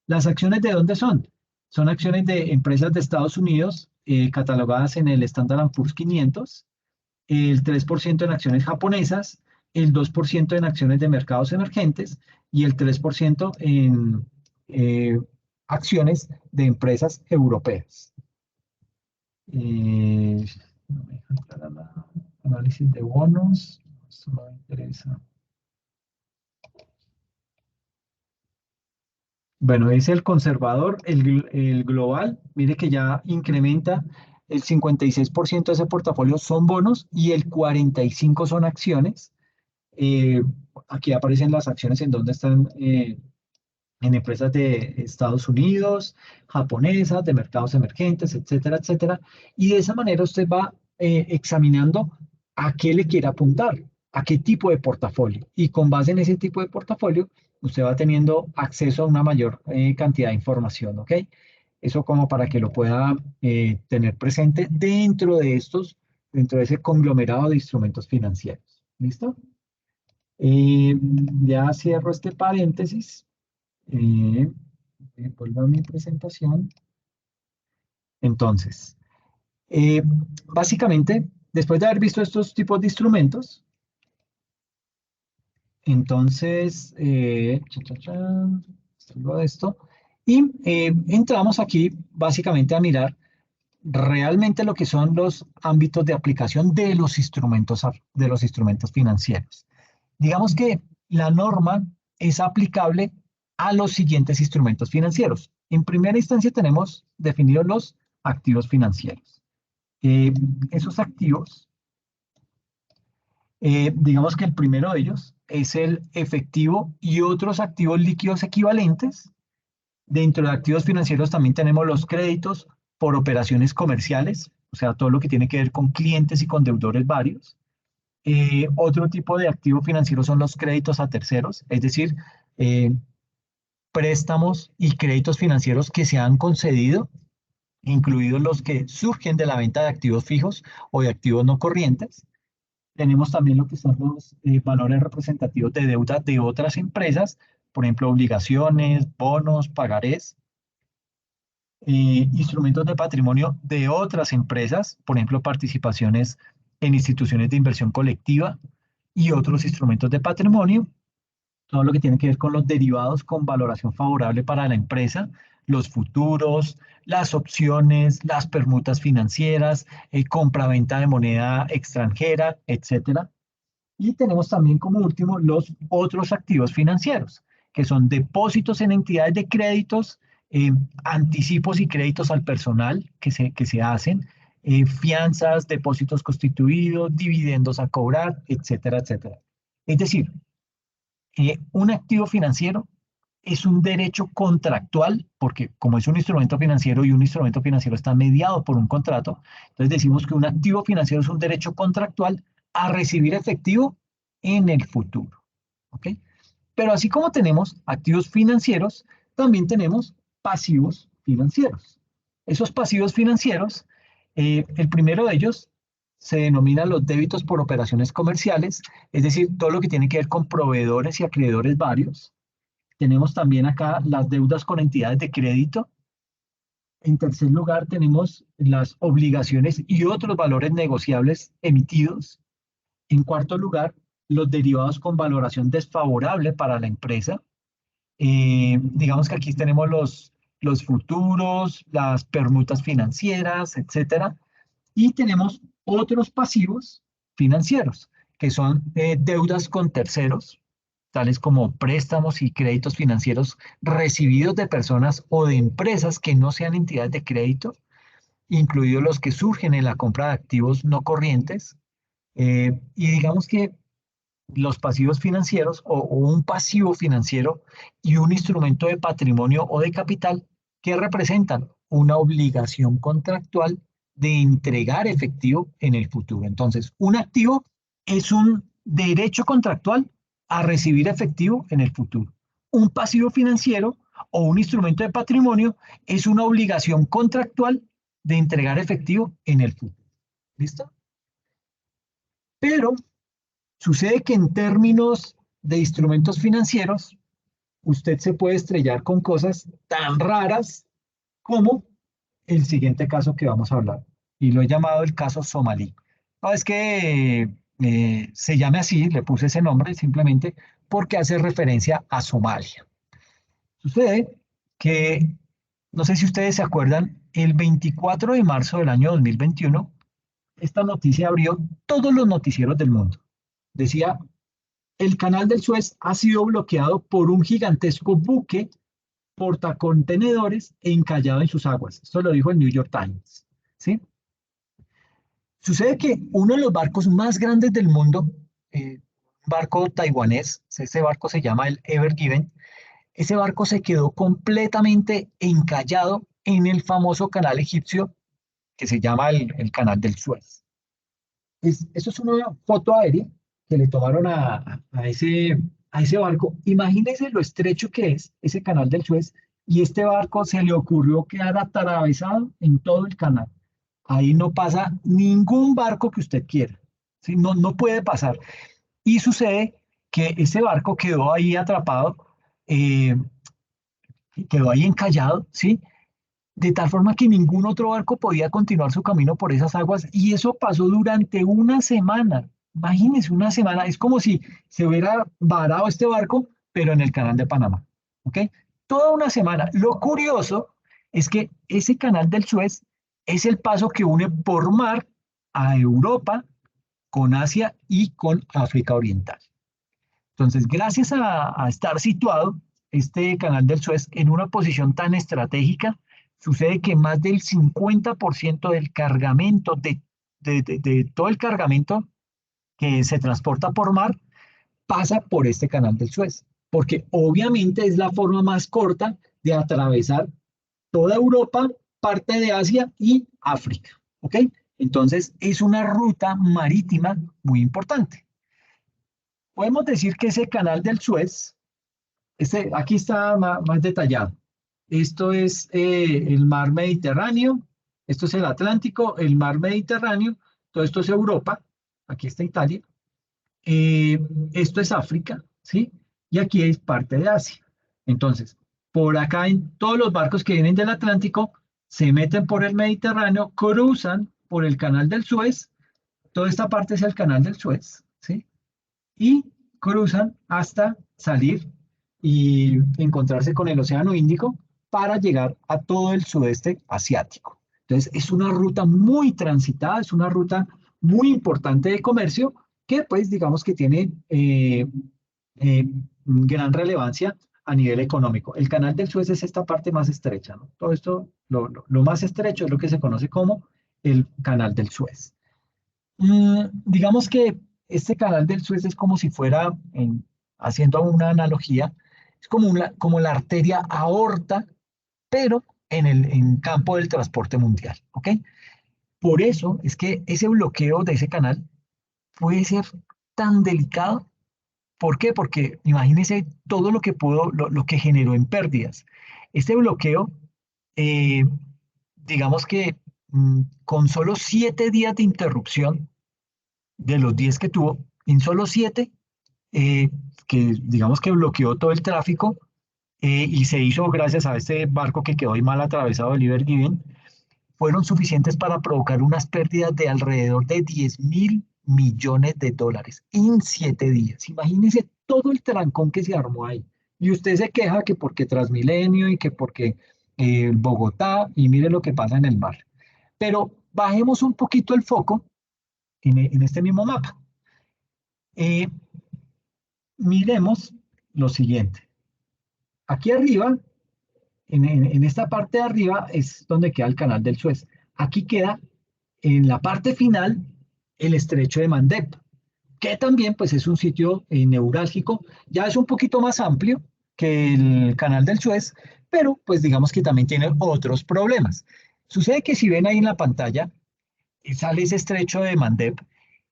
¿Las acciones de dónde son? Son acciones de empresas de Estados Unidos catalogadas en el Standard & Poor's 500, el 3% en acciones japonesas, el 2% en acciones de mercados emergentes y el 3% en acciones de empresas europeas. No me deja entrar a la análisis de bonos, esto no me interesa. Bueno, es el conservador, el global, mire que ya incrementa el 56% de ese portafolio son bonos y el 45% son acciones. Eh, Aquí aparecen las acciones en donde están en empresas de Estados Unidos, japonesas, de mercados emergentes, etcétera, etcétera. Y de esa manera usted va examinando a qué le quiere apuntar, a qué tipo de portafolio. Y con base en ese tipo de portafolio, usted va teniendo acceso a una mayor cantidad de información, ¿ok? Eso como para que lo pueda tener presente dentro de ese conglomerado de instrumentos financieros. ¿Listo? Ya cierro este paréntesis. Vuelvo a mi presentación. Entonces, básicamente, después de haber visto estos tipos de instrumentos, entonces, salgo de esto, y entramos aquí básicamente a mirar realmente lo que son los ámbitos de aplicación de los instrumentos financieros. Digamos que la norma es aplicable a los siguientes instrumentos financieros. En primera instancia tenemos definidos los activos financieros. Esos activos, digamos que el primero de ellos es el efectivo y otros activos líquidos equivalentes. Dentro de activos financieros también tenemos los créditos por operaciones comerciales, o sea, todo lo que tiene que ver con clientes y con deudores varios. Otro tipo de activo financiero son los créditos a terceros, es decir, préstamos y créditos financieros que se han concedido, incluidos los que surgen de la venta de activos fijos o de activos no corrientes. Tenemos también lo que son los valores representativos de deuda de otras empresas, por ejemplo, obligaciones, bonos, pagarés. Instrumentos de patrimonio de otras empresas, por ejemplo, participaciones en instituciones de inversión colectiva y otros instrumentos de patrimonio. Todo lo que tiene que ver con los derivados con valoración favorable para la empresa, los futuros, las opciones, las permutas financieras, compra-venta de moneda extranjera, etc. Y tenemos también como último los otros activos financieros, que son depósitos en entidades de créditos, anticipos y créditos al personal que se hacen, fianzas, depósitos constituidos, dividendos a cobrar, etcétera, etcétera. Es decir, un activo financiero es un derecho contractual, porque como es un instrumento financiero y un instrumento financiero está mediado por un contrato, entonces decimos que un activo financiero es un derecho contractual a recibir efectivo en el futuro. ¿Ok? Pero así como tenemos activos financieros, también tenemos pasivos financieros. Esos pasivos financieros, el primero de ellos se denomina los débitos por operaciones comerciales, es decir, todo lo que tiene que ver con proveedores y acreedores varios. Tenemos también acá las deudas con entidades de crédito. En tercer lugar, tenemos las obligaciones y otros valores negociables emitidos. En cuarto lugar, los derivados con valoración desfavorable para la empresa. Digamos que aquí tenemos los futuros, las permutas financieras, etcétera. Y tenemos otros pasivos financieros, que son deudas con terceros, tales como préstamos y créditos financieros recibidos de personas o de empresas que no sean entidades de crédito, incluidos los que surgen en la compra de activos no corrientes. Y digamos que los pasivos financieros o un pasivo financiero y un instrumento de patrimonio o de capital que representan una obligación contractual de entregar efectivo en el futuro. Entonces, un activo es un derecho contractual a recibir efectivo en el futuro. Un pasivo financiero o un instrumento de patrimonio es una obligación contractual de entregar efectivo en el futuro. ¿Listo? Pero sucede que en términos de instrumentos financieros, usted se puede estrellar con cosas tan raras como el siguiente caso que vamos a hablar, y lo he llamado el caso somalí. No es que se llame así, le puse ese nombre simplemente porque hace referencia a Somalia. Sucede que, no sé si ustedes se acuerdan, el 24 de marzo del año 2021, esta noticia abrió todos los noticieros del mundo. Decía, el canal del Suez ha sido bloqueado por un gigantesco buque portacontenedores encallado en sus aguas. Esto lo dijo el New York Times. ¿Sí? Sucede que uno de los barcos más grandes del mundo, un barco taiwanés, ese barco se llama el Ever Given, ese barco se quedó completamente encallado en el famoso canal egipcio que se llama el canal del Suez. Eso es una foto aérea que le tomaron a ese barco. Imagínense lo estrecho que es ese canal del Suez, y este barco se le ocurrió quedar atravesado en todo el canal. Ahí no pasa ningún barco que usted quiera, ¿sí? No puede pasar. Y sucede que ese barco quedó ahí atrapado, quedó ahí encallado, ¿sí? De tal forma que ningún otro barco podía continuar su camino por esas aguas, y eso pasó durante una semana. Imagínense, una semana, es como si se hubiera varado este barco, pero en el canal de Panamá, ¿ok? Toda una semana. Lo curioso es que ese canal del Suez es el paso que une por mar a Europa, con Asia y con África Oriental. Entonces, gracias a estar situado este canal del Suez en una posición tan estratégica, sucede que más del 50% del cargamento, de todo el cargamento que se transporta por mar, pasa por este canal del Suez, porque obviamente es la forma más corta de atravesar toda Europa, parte de Asia y África, ¿ok? Entonces es una ruta marítima muy importante. Podemos decir que ese canal del Suez, aquí está más detallado. Esto es el mar Mediterráneo, esto es el Atlántico, el mar Mediterráneo, todo esto es Europa, aquí está Italia, esto es África, ¿sí? Y aquí es parte de Asia. Entonces, por acá en todos los barcos que vienen del Atlántico se meten por el Mediterráneo, cruzan por el canal del Suez, toda esta parte es el canal del Suez, ¿sí? Y cruzan hasta salir y encontrarse con el Océano Índico para llegar a todo el sudeste asiático. Entonces, es una ruta muy transitada, es una ruta muy importante de comercio que, pues, digamos que tiene gran relevancia a nivel económico. El canal del Suez es esta parte más estrecha, ¿no? Todo esto, lo más estrecho es lo que se conoce como el canal del Suez. Digamos que este canal del Suez es como si fuera, haciendo una analogía, es como la arteria aorta, pero en campo del transporte mundial, ¿ok? Por eso es que ese bloqueo de ese canal puede ser tan delicado. ¿Por qué? Porque imagínense todo lo que lo que generó en pérdidas. Este bloqueo, digamos que con solo 7 días de interrupción, de los 10 que tuvo, en solo 7, que digamos que bloqueó todo el tráfico, y se hizo gracias a este barco que quedó ahí mal atravesado, el Ever Given, fueron suficientes para provocar unas pérdidas de alrededor de 10.000 millones de dólares en 7 días. Imagínense todo el trancón que se armó ahí. Y usted se queja que porque Transmilenio y que porque Bogotá, y mire lo que pasa en el mar. Pero bajemos un poquito el foco en este mismo mapa. Miremos lo siguiente. Aquí arriba, en esta parte de arriba, es donde queda el canal del Suez. Aquí queda, en la parte final, el estrecho de Mandeb, que también pues, es un sitio neurálgico. Ya es un poquito más amplio que el canal del Suez, pero pues digamos que también tiene otros problemas. Sucede que si ven ahí en la pantalla, sale ese estrecho de Mandeb,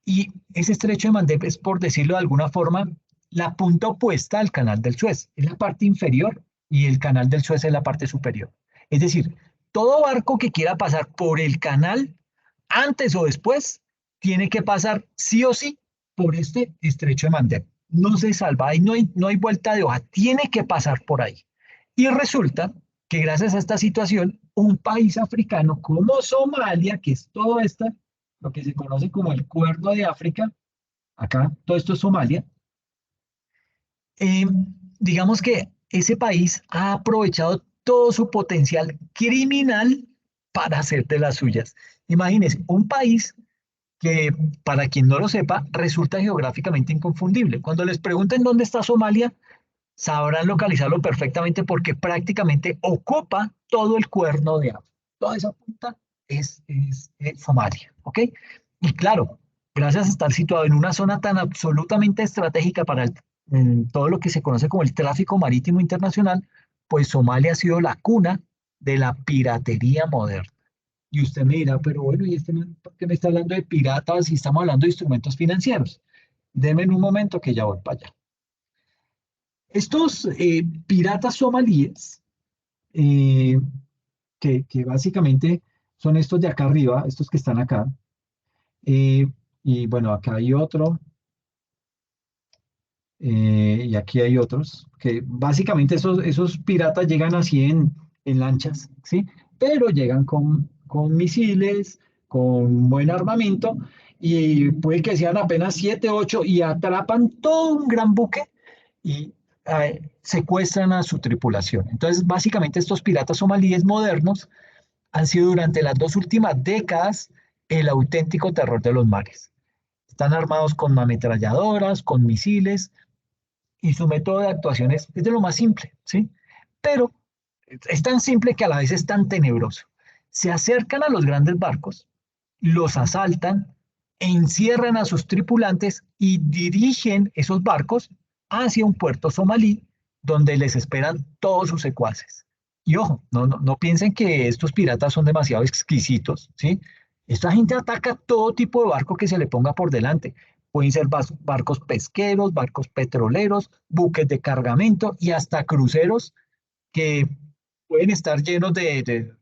y ese estrecho de Mandeb es, por decirlo de alguna forma, la punta opuesta al canal del Suez. Es la parte inferior y el canal del Suez es la parte superior. Es decir, todo barco que quiera pasar por el canal, antes o después, tiene que pasar sí o sí por este estrecho de Mandeb. No se salva, ahí no hay vuelta de hoja, tiene que pasar por ahí. Y resulta que gracias a esta situación, un país africano como Somalia, que es todo esto, lo que se conoce como el Cuerno de África, acá todo esto es Somalia, digamos que ese país ha aprovechado todo su potencial criminal para hacer de las suyas. Imagínense, un país que, para quien no lo sepa, resulta geográficamente inconfundible. Cuando les pregunten dónde está Somalia, sabrán localizarlo perfectamente porque prácticamente ocupa todo el Cuerno de África. Toda esa punta es Somalia, ¿ok? Y claro, gracias a estar situado en una zona tan absolutamente estratégica para todo lo que se conoce como el tráfico marítimo internacional, pues Somalia ha sido la cuna de la piratería moderna. Y usted me dirá, pero bueno, ¿y por qué me está hablando de piratas si estamos hablando de instrumentos financieros? Deme un momento que ya voy para allá. Estos piratas somalíes, que básicamente son estos de acá arriba, estos que están acá, y bueno, acá hay otro, y aquí hay otros, que básicamente esos piratas llegan así en lanchas, ¿sí? Pero llegan con misiles, con buen armamento, y puede que sean apenas 7, 8, y atrapan todo un gran buque y secuestran a su tripulación. Entonces, básicamente estos piratas somalíes modernos han sido durante las 2 últimas décadas el auténtico terror de los mares. Están armados con ametralladoras, con misiles, y su método de actuación es de lo más simple, ¿sí? Pero es tan simple que a la vez es tan tenebroso. Se acercan a los grandes barcos, los asaltan, encierran a sus tripulantes y dirigen esos barcos hacia un puerto somalí donde les esperan todos sus secuaces. Y ojo, no piensen que estos piratas son demasiado exquisitos, ¿sí? Esta gente ataca todo tipo de barco que se le ponga por delante. Pueden ser barcos pesqueros, barcos petroleros, buques de cargamento y hasta cruceros que pueden estar llenos de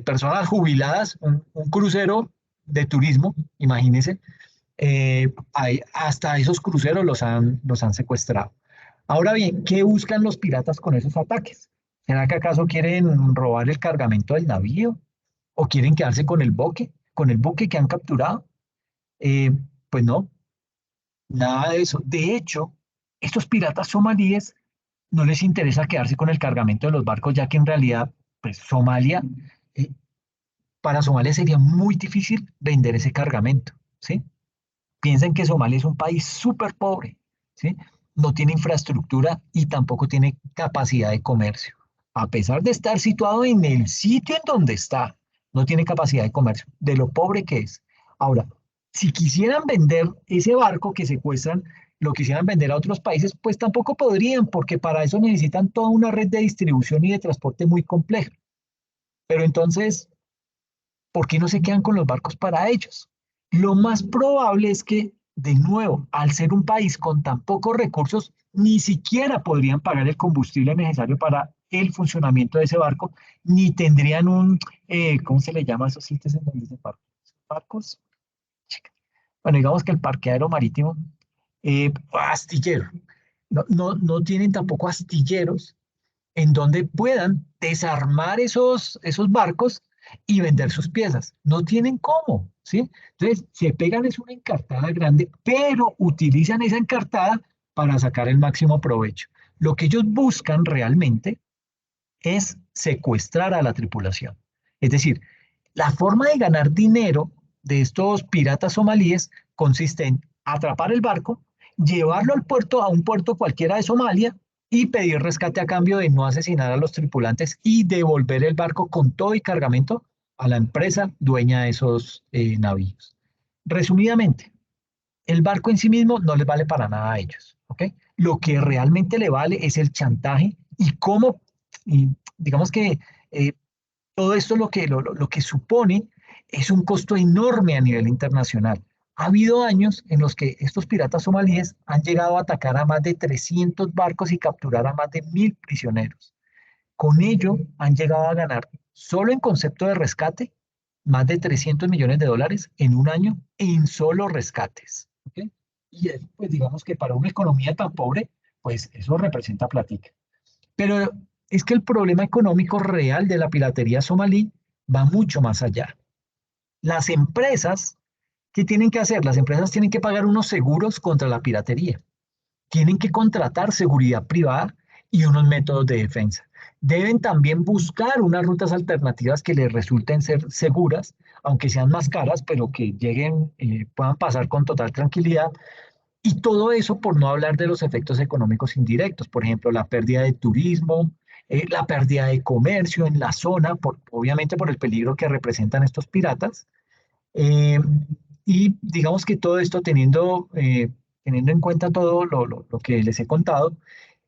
personas jubiladas, un crucero de turismo, imagínense, hasta esos cruceros los han secuestrado. Ahora bien, ¿qué buscan los piratas con esos ataques? ¿Será que acaso quieren robar el cargamento del navío? ¿O quieren quedarse con el buque que han capturado? Pues no, nada de eso. De hecho, estos piratas somalíes no les interesa quedarse con el cargamento de los barcos, ya que en realidad, pues Somalia, eh, para Somalia sería muy difícil vender ese cargamento, ¿sí? Piensen que Somalia es un país súper pobre, ¿sí? No tiene infraestructura y tampoco tiene capacidad de comercio. A pesar de estar situado en el sitio en donde está, no tiene capacidad de comercio, de lo pobre que es. Ahora, si quisieran vender ese barco que secuestran, lo quisieran vender a otros países, pues tampoco podrían, porque para eso necesitan toda una red de distribución y de transporte muy compleja. Pero entonces, ¿por qué no se quedan con los barcos para ellos? Lo más probable es que, de nuevo, al ser un país con tan pocos recursos, ni siquiera podrían pagar el combustible necesario para el funcionamiento de ese barco, ni tendrían ¿cómo se le llama a esos sitios en donde dicen barcos? ¿Barcos? Bueno, digamos que el parqueadero marítimo, astillero. No tienen tampoco astilleros en donde puedan desarmar esos barcos y vender sus piezas. No tienen cómo, ¿sí? Entonces, se pegan es una encartada grande, pero utilizan esa encartada para sacar el máximo provecho. Lo que ellos buscan realmente es secuestrar a la tripulación. Es decir, la forma de ganar dinero de estos piratas somalíes consiste en atrapar el barco, llevarlo al puerto, a un puerto cualquiera de Somalia, y pedir rescate a cambio de no asesinar a los tripulantes y devolver el barco con todo y cargamento a la empresa dueña de esos navíos. Resumidamente, el barco en sí mismo no les vale para nada a ellos, ¿ok? Lo que realmente le vale es el chantaje y cómo, y digamos que todo esto lo que supone es un costo enorme a nivel internacional. Ha habido años en los que estos piratas somalíes han llegado a atacar a más de 300 barcos y capturar a más de 1000 prisioneros. Con ello han llegado a ganar, solo en concepto de rescate, más de 300 millones de dólares en un año en solo rescates. ¿Okay? Y pues digamos que para una economía tan pobre, pues eso representa platica. Pero es que el problema económico real de la piratería somalí va mucho más allá. Las empresas, ¿qué tienen que hacer? Las empresas tienen que pagar unos seguros contra la piratería. Tienen que contratar seguridad privada y unos métodos de defensa. Deben también buscar unas rutas alternativas que les resulten ser seguras, aunque sean más caras, pero que lleguen, puedan pasar con total tranquilidad. Y todo eso por no hablar de los efectos económicos indirectos, por ejemplo, la pérdida de turismo, la pérdida de comercio en la zona, obviamente por el peligro que representan estos piratas. Eh, y digamos que todo esto teniendo en cuenta todo lo que les he contado,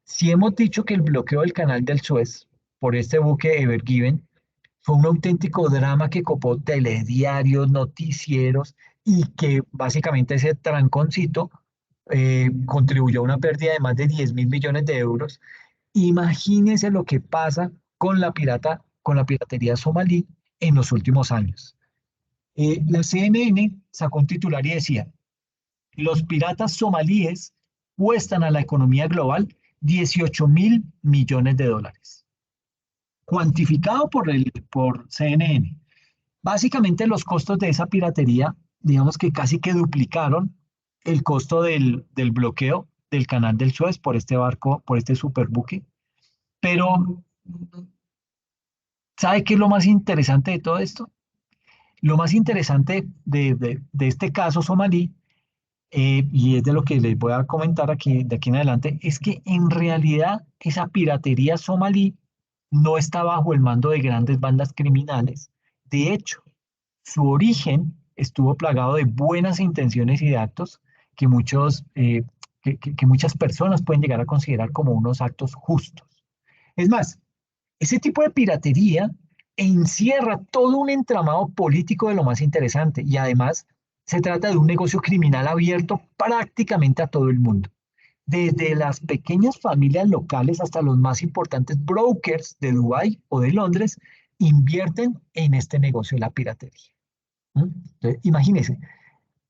si hemos dicho que el bloqueo del canal del Suez por este buque Ever Given fue un auténtico drama que copó telediarios, noticieros y que básicamente ese tranconcito contribuyó a una pérdida de más de 10.000 millones de euros. Imagínense lo que pasa con con la piratería somalí en los últimos años. La CNN sacó un titular y decía, los piratas somalíes cuestan a la economía global 18.000 millones de dólares, cuantificado por CNN. Básicamente los costos de esa piratería, digamos que casi que duplicaron el costo del bloqueo del canal del Suez por este barco, por este superbuque. Pero, ¿sabe qué es lo más interesante de todo esto? Lo más interesante de este caso somalí y es de lo que les voy a comentar aquí, de aquí en adelante, es que en realidad esa piratería somalí no está bajo el mando de grandes bandas criminales. De hecho, su origen estuvo plagado de buenas intenciones y de actos que que muchas personas pueden llegar a considerar como unos actos justos. Es más, ese tipo de piratería encierra todo un entramado político de lo más interesante y además se trata de un negocio criminal abierto prácticamente a todo el mundo. Desde las pequeñas familias locales hasta los más importantes brokers de Dubái o de Londres invierten en este negocio de la piratería. Entonces, imagínense,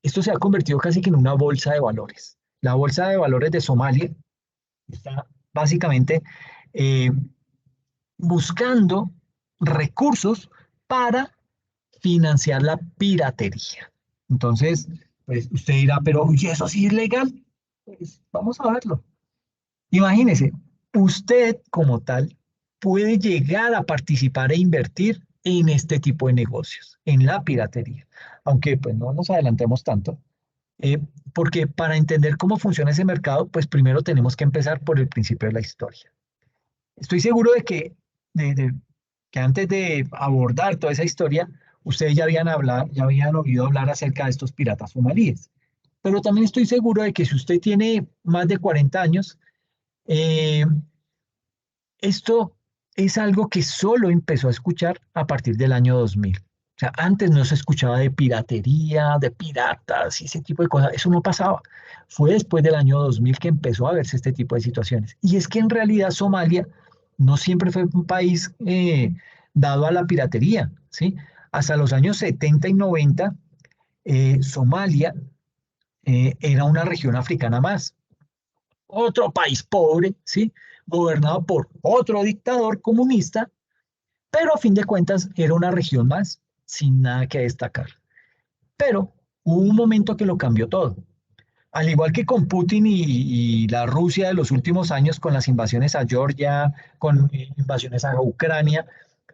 esto se ha convertido casi que en una bolsa de valores. La bolsa de valores de Somalia está básicamente eh, buscando recursos para financiar la piratería. Entonces, pues usted dirá, pero ¿y eso sí es legal? Pues vamos a verlo. Imagínese, usted como tal puede llegar a participar e invertir en este tipo de negocios, en la piratería. Aunque pues no nos adelantemos tanto, eh, porque para entender cómo funciona ese mercado, pues primero tenemos que empezar por el principio de la historia. Estoy seguro de que antes de abordar toda esa historia, ustedes ya habían oído hablar acerca de estos piratas somalíes. Pero también estoy seguro de que si usted tiene más de 40 años, eh, esto es algo que solo empezó a escuchar a partir del año 2000. O sea, antes no se escuchaba de piratería, de piratas y ese tipo de cosas. Eso no pasaba. Fue después del año 2000 que empezó a verse este tipo de situaciones. Y es que en realidad Somalia no siempre fue un país dado a la piratería, ¿sí? Hasta los años 70 y 90, Somalia era una región africana más, otro país pobre, ¿sí? Gobernado por otro dictador comunista, pero a fin de cuentas era una región más, sin nada que destacar. Pero hubo un momento que lo cambió todo. Al igual que con Putin y la Rusia de los últimos años, con las invasiones a Georgia, con invasiones a Ucrania,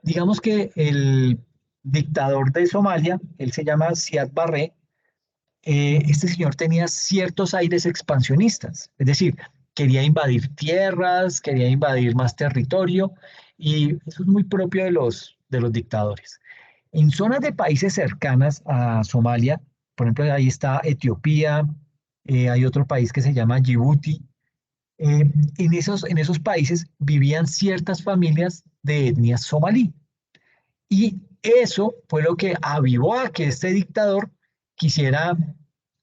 digamos que el dictador de Somalia, él se llama Siad Barre, este señor tenía ciertos aires expansionistas, es decir, quería invadir tierras, quería invadir más territorio, y eso es muy propio de de los dictadores. En zonas de países cercanas a Somalia, por ejemplo, ahí está Etiopía, hay otro país que se llama Djibouti, en esos países vivían ciertas familias de etnia somalí. Y eso fue lo que avivó a que este dictador quisiera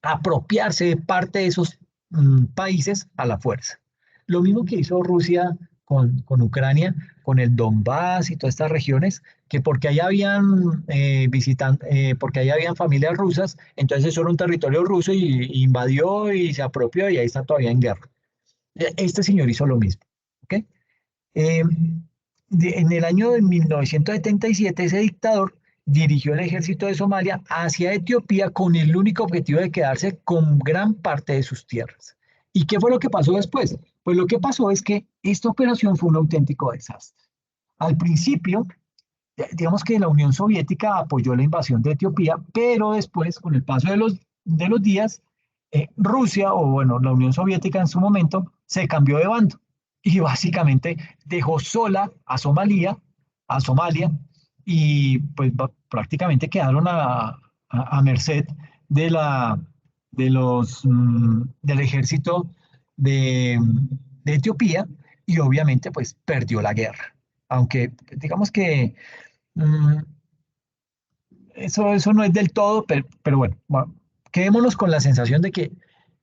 apropiarse de parte de esos países a la fuerza. Lo mismo que hizo Rusia con Ucrania, con el Donbass y todas estas regiones, que porque ahí habían porque ahí habían familias rusas, entonces eso era un territorio ruso y invadió y se apropió y ahí está todavía en guerra. Este señor hizo lo mismo. ¿Ok? Eh, en el año de 1977, ese dictador dirigió el ejército de Somalia hacia Etiopía con el único objetivo de quedarse con gran parte de sus tierras. ¿Y qué fue lo que pasó después? Pues lo que pasó es que esta operación fue un auténtico desastre. Al principio, digamos que la Unión Soviética apoyó la invasión de Etiopía, pero después, con el paso de los días, Rusia, o bueno, la Unión Soviética en su momento, se cambió de bando y básicamente dejó sola a Somalia, y pues prácticamente quedaron a merced de del ejército de, de Etiopía, y obviamente pues perdió la guerra. Aunque digamos que mm, eso no es del todo, pero bueno, quedémonos con la sensación de que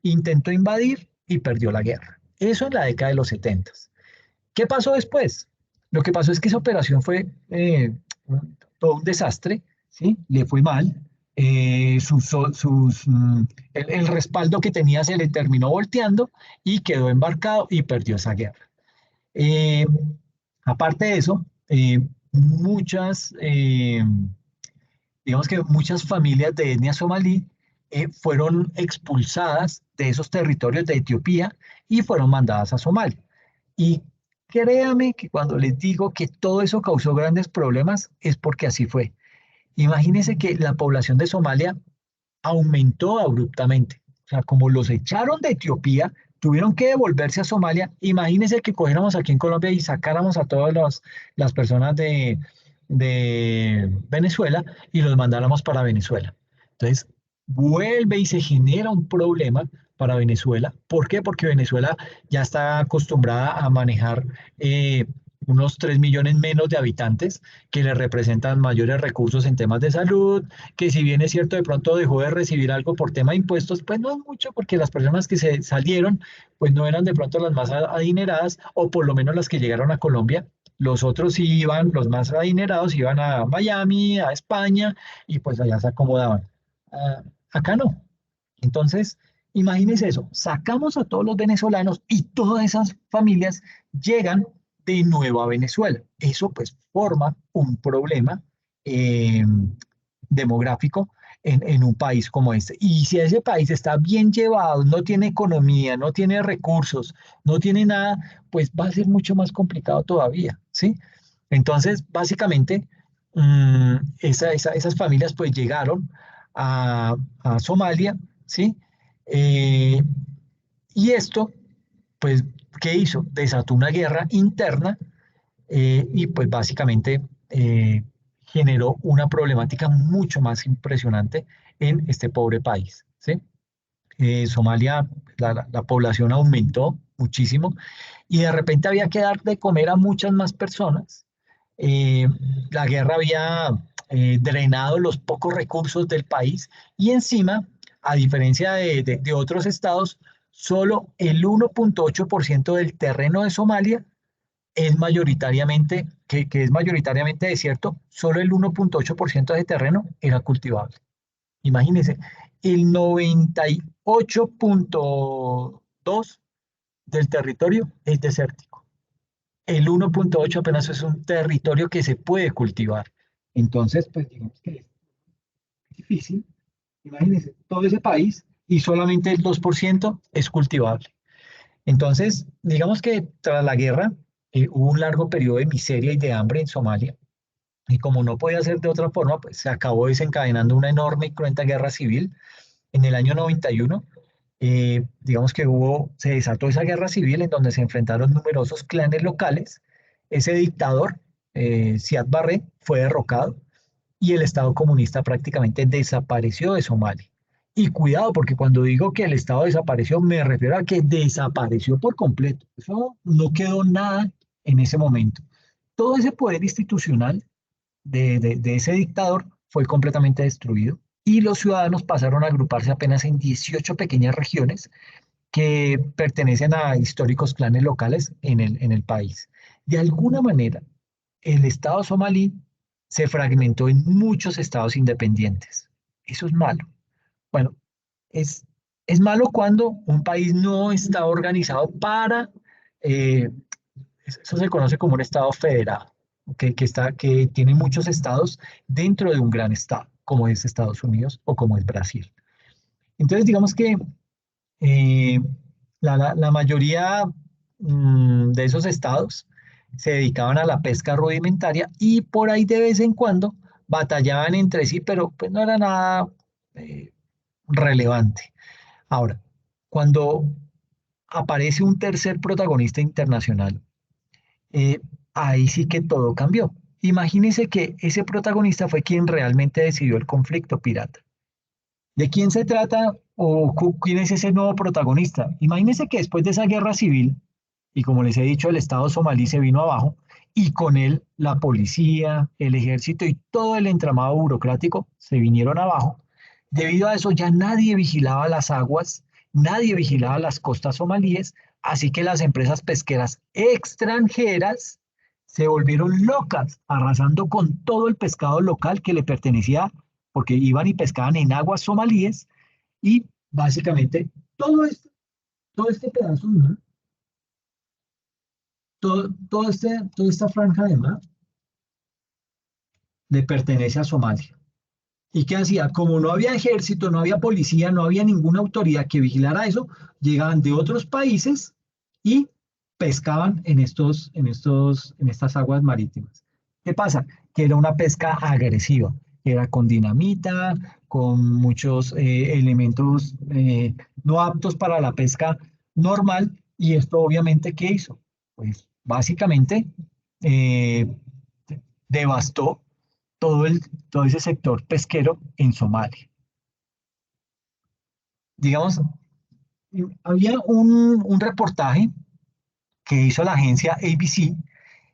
intentó invadir y perdió la guerra. Eso en la década de los 70. ¿Qué pasó después? Lo que pasó es que esa operación fue todo un desastre, ¿sí? Le fue mal. El respaldo que tenía se le terminó volteando y quedó embarcado y perdió esa guerra. Eh, Aparte de eso, muchas, digamos que muchas familias de etnia somalí fueron expulsadas de esos territorios de Etiopía y fueron mandadas a Somalia. Y créame que cuando les digo que todo eso causó grandes problemas, es porque así fue. Imagínense que la población de Somalia aumentó abruptamente. O sea, como los echaron de Etiopía, tuvieron que devolverse a Somalia. Imagínense que cogiéramos aquí en Colombia y sacáramos a todas las personas de Venezuela y los mandáramos para Venezuela. Entonces, vuelve y se genera un problema para Venezuela. ¿Por qué? Porque Venezuela ya está acostumbrada a manejar unos 3 millones menos de habitantes que le representan mayores recursos en temas de salud, que si bien es cierto de pronto dejó de recibir algo por tema de impuestos, pues no es mucho porque las personas que se salieron pues no eran de pronto las más adineradas o por lo menos las que llegaron a Colombia. Los otros sí iban, los más adinerados iban a Miami, a España y pues allá se acomodaban. Acá no. Entonces, imagínense eso, sacamos a todos los venezolanos y todas esas familias llegan de nuevo a Venezuela. Eso pues forma un problema eh, demográfico en un país como este. Y si ese país está bien llevado, no tiene economía, no tiene recursos, no tiene nada, pues va a ser mucho más complicado todavía, ¿sí? Entonces, básicamente, esas familias pues llegaron a Somalia, ¿sí? Eh, y esto, pues, ¿qué hizo? Desató una guerra interna y pues básicamente generó una problemática mucho más impresionante en este pobre país, ¿sí? Somalia, la población aumentó muchísimo y de repente había que dar de comer a muchas más personas. Eh, la guerra había drenado los pocos recursos del país y encima, a diferencia de otros estados, solo el 1,8% del terreno de Somalia es mayoritariamente, que es mayoritariamente desierto, solo el 1,8% de terreno era cultivable. Imagínense, el 98,2% del territorio es desértico. El 1,8 apenas es un territorio que se puede cultivar. Entonces, pues digamos que es difícil. Imagínense, todo ese país y solamente el 2% es cultivable. Entonces, digamos que tras la guerra hubo un largo periodo de miseria y de hambre en Somalia. Y como no podía ser de otra forma, pues se acabó desencadenando una enorme y cruenta guerra civil. En el año 91, digamos que se desató esa guerra civil en donde se enfrentaron numerosos clanes locales. Ese dictador, Siad Barre, fue derrocado y el Estado comunista prácticamente desapareció de Somalia. Y cuidado, porque cuando digo que el Estado desapareció, me refiero a que desapareció por completo. Eso no quedó nada en ese momento. Todo ese poder institucional de ese dictador fue completamente destruido y los ciudadanos pasaron a agruparse apenas en 18 pequeñas regiones que pertenecen a históricos clanes locales en el país. De alguna manera, el Estado somalí se fragmentó en muchos estados independientes. Eso es malo. Bueno, es malo cuando un país no está organizado eh, eso se conoce como un estado federado, que tiene muchos estados dentro de un gran estado, como es Estados Unidos o como es Brasil. Entonces, digamos que eh, la mayoría de esos estados se dedicaban a la pesca rudimentaria y por ahí de vez en cuando batallaban entre sí, pero pues no era nada relevante. Ahora, cuando aparece un tercer protagonista internacional, eh, ahí sí que todo cambió. Imagínense que ese protagonista fue quien realmente decidió el conflicto pirata. ¿De quién se trata o quién es ese nuevo protagonista? Imagínense que después de esa guerra civil, y como les he dicho, el Estado somalí se vino abajo, y con él la policía, el ejército y todo el entramado burocrático se vinieron abajo. Debido a eso ya nadie vigilaba las aguas, nadie vigilaba las costas somalíes, así que las empresas pesqueras extranjeras se volvieron locas, arrasando con todo el pescado local que le pertenecía, porque iban y pescaban en aguas somalíes, y básicamente todo este pedazo de mar, toda esta franja de mar, le pertenece a Somalia. ¿Y qué hacía? Como no había ejército, no había policía, no había ninguna autoridad que vigilara eso, llegaban de otros países y pescaban en estas aguas marítimas. ¿Qué pasa? Que era una pesca agresiva, era con dinamita, con muchos elementos no aptos para la pesca normal. Y esto obviamente, ¿qué hizo? Pues básicamente eh, devastó todo ese sector pesquero en Somalia. Digamos, había un reportaje que hizo la agencia ABC,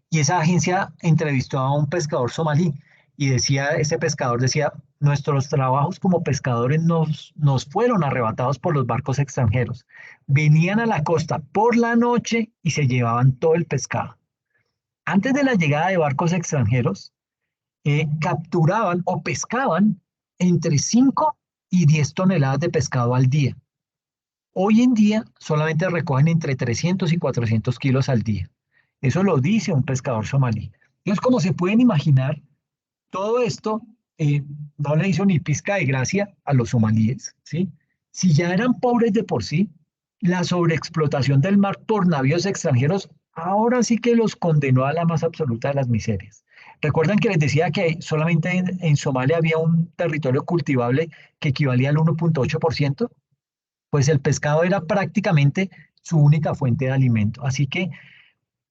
y esa agencia entrevistó a un pescador somalí y ese pescador decía: nuestros trabajos como pescadores nos fueron arrebatados por los barcos extranjeros. Venían a la costa por la noche y se llevaban todo el pescado. Antes de la llegada de barcos extranjeros, capturaban o pescaban entre 5 y 10 toneladas de pescado al día. Hoy en día solamente recogen entre 300 y 400 kilos al día. Eso lo dice un pescador somalí. Entonces, como se pueden imaginar, todo esto no le hizo ni pizca de gracia a los somalíes, ¿sí? Si ya eran pobres de por sí, la sobreexplotación del mar por navíos extranjeros ahora sí que los condenó a la más absoluta de las miserias. Recuerdan que les decía que solamente en Somalia había un territorio cultivable que equivalía al 1,8%. Pues el pescado era prácticamente su única fuente de alimento. Así que,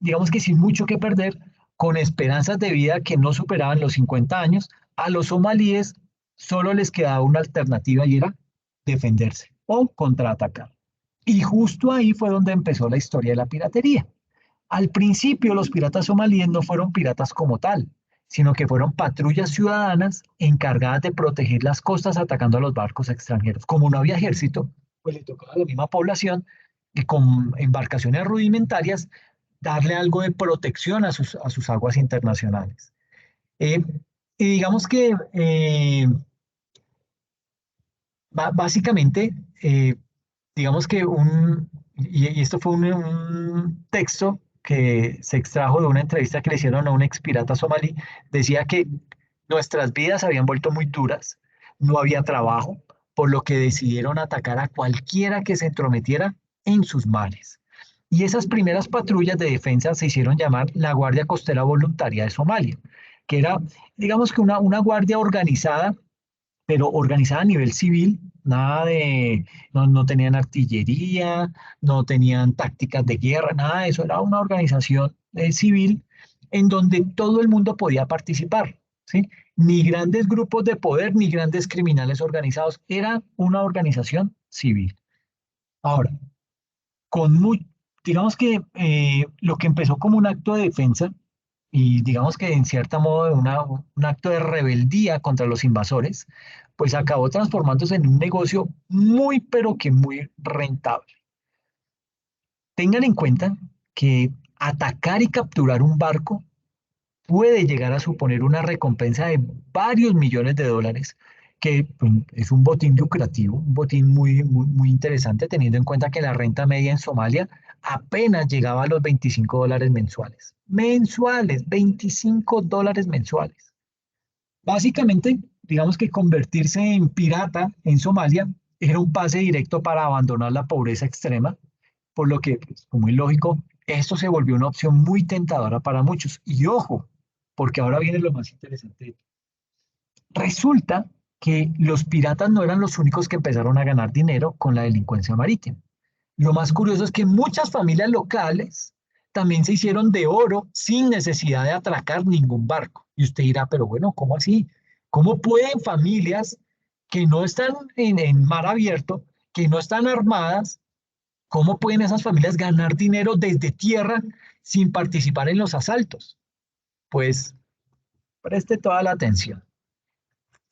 digamos que sin mucho que perder, con esperanzas de vida que no superaban los 50 años, a los somalíes solo les quedaba una alternativa, y era defenderse o contraatacar. Y justo ahí fue donde empezó la historia de la piratería. Al principio, los piratas somalíes no fueron piratas como tal, sino que fueron patrullas ciudadanas encargadas de proteger las costas atacando a los barcos extranjeros. Como no había ejército, pues le tocaba a la misma población, y con embarcaciones rudimentarias, darle algo de protección a sus aguas internacionales. Y digamos que básicamente, digamos que y esto fue un texto que se extrajo de una entrevista que le hicieron a un ex pirata somalí. Decía que nuestras vidas se habían vuelto muy duras, no había trabajo, por lo que decidieron atacar a cualquiera que se entrometiera en sus mares. Y esas primeras patrullas de defensa se hicieron llamar la Guardia Costera Voluntaria de Somalia, que era, digamos que una guardia organizada, pero organizada a nivel civil. Nada de, no tenían artillería, no tenían tácticas de guerra, nada de eso. Era una organización civil en donde todo el mundo podía participar, ¿sí? Ni grandes grupos de poder, ni grandes criminales organizados. Era una organización civil. Ahora, con muy, digamos que lo que empezó como un acto de defensa, y digamos que en cierto modo un acto de rebeldía contra los invasores, pues acabó transformándose en un negocio muy, pero que muy rentable. Tengan en cuenta que atacar y capturar un barco puede llegar a suponer una recompensa de varios millones de dólares, que pues, es un botín lucrativo, un botín muy, muy, muy interesante, teniendo en cuenta que la renta media en Somalia apenas llegaba a los $25 mensuales. Mensuales, $25 mensuales. Básicamente, digamos que convertirse en pirata en Somalia era un pase directo para abandonar la pobreza extrema, por lo que, pues, como es lógico, esto se volvió una opción muy tentadora para muchos. Y ojo, porque ahora viene lo más interesante. Resulta que los piratas no eran los únicos que empezaron a ganar dinero con la delincuencia marítima. Lo más curioso es que muchas familias locales también se hicieron de oro sin necesidad de atracar ningún barco. Y usted dirá, pero bueno, ¿cómo así? ¿Cómo pueden familias que no están en mar abierto, que no están armadas, cómo pueden esas familias ganar dinero desde tierra sin participar en los asaltos? Pues preste toda la atención.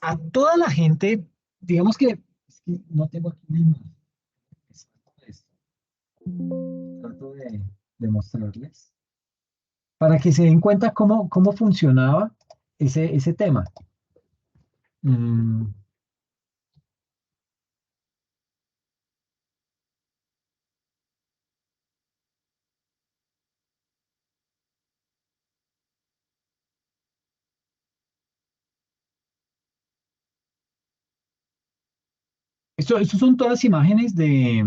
A toda la gente, digamos que, es que no tengo aquí una imagen. Trato de mostrarles para que se den cuenta cómo funcionaba ese tema. Mm, Estos son todas imágenes de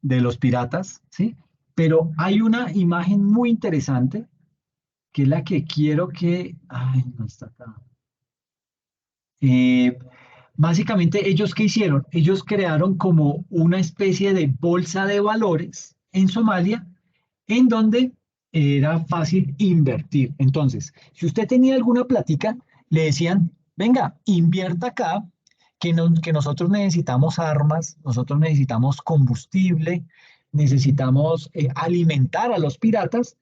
los piratas, ¿sí? Pero hay una imagen muy interesante que es la que quiero que... Ay, no está acá. Básicamente, ¿ellos qué hicieron? Ellos crearon como una especie de bolsa de valores en Somalia, en donde era fácil invertir. Entonces, si usted tenía alguna plática, le decían, venga, invierta acá, que nosotros necesitamos armas, nosotros necesitamos combustible, necesitamos alimentar a los piratas.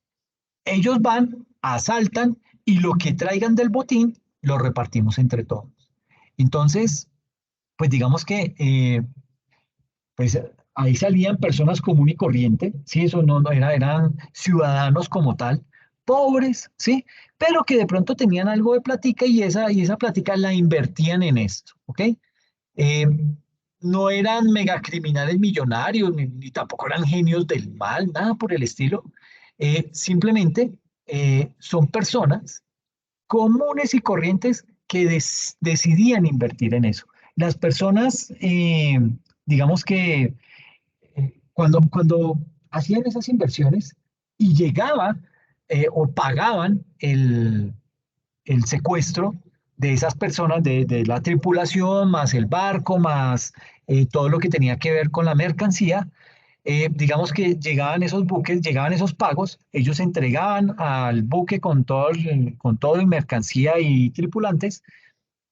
Ellos van, asaltan y lo que traigan del botín lo repartimos entre todos. Entonces, pues digamos que pues ahí salían personas común y corriente, ¿sí? Eso no eran ciudadanos como tal, pobres, ¿sí? Pero que de pronto tenían algo de platica y esa platica la invertían en esto, ¿ok? Eh, no eran megacriminales millonarios, ni tampoco eran genios del mal, nada por el estilo. Simplemente son personas comunes y corrientes que decidían invertir en eso. Las personas, digamos que cuando hacían esas inversiones y llegaba o pagaban el secuestro de esas personas, de la tripulación, más el barco, más todo lo que tenía que ver con la mercancía, digamos que llegaban esos buques, llegaban esos pagos, ellos entregaban al buque con todo y mercancía y tripulantes,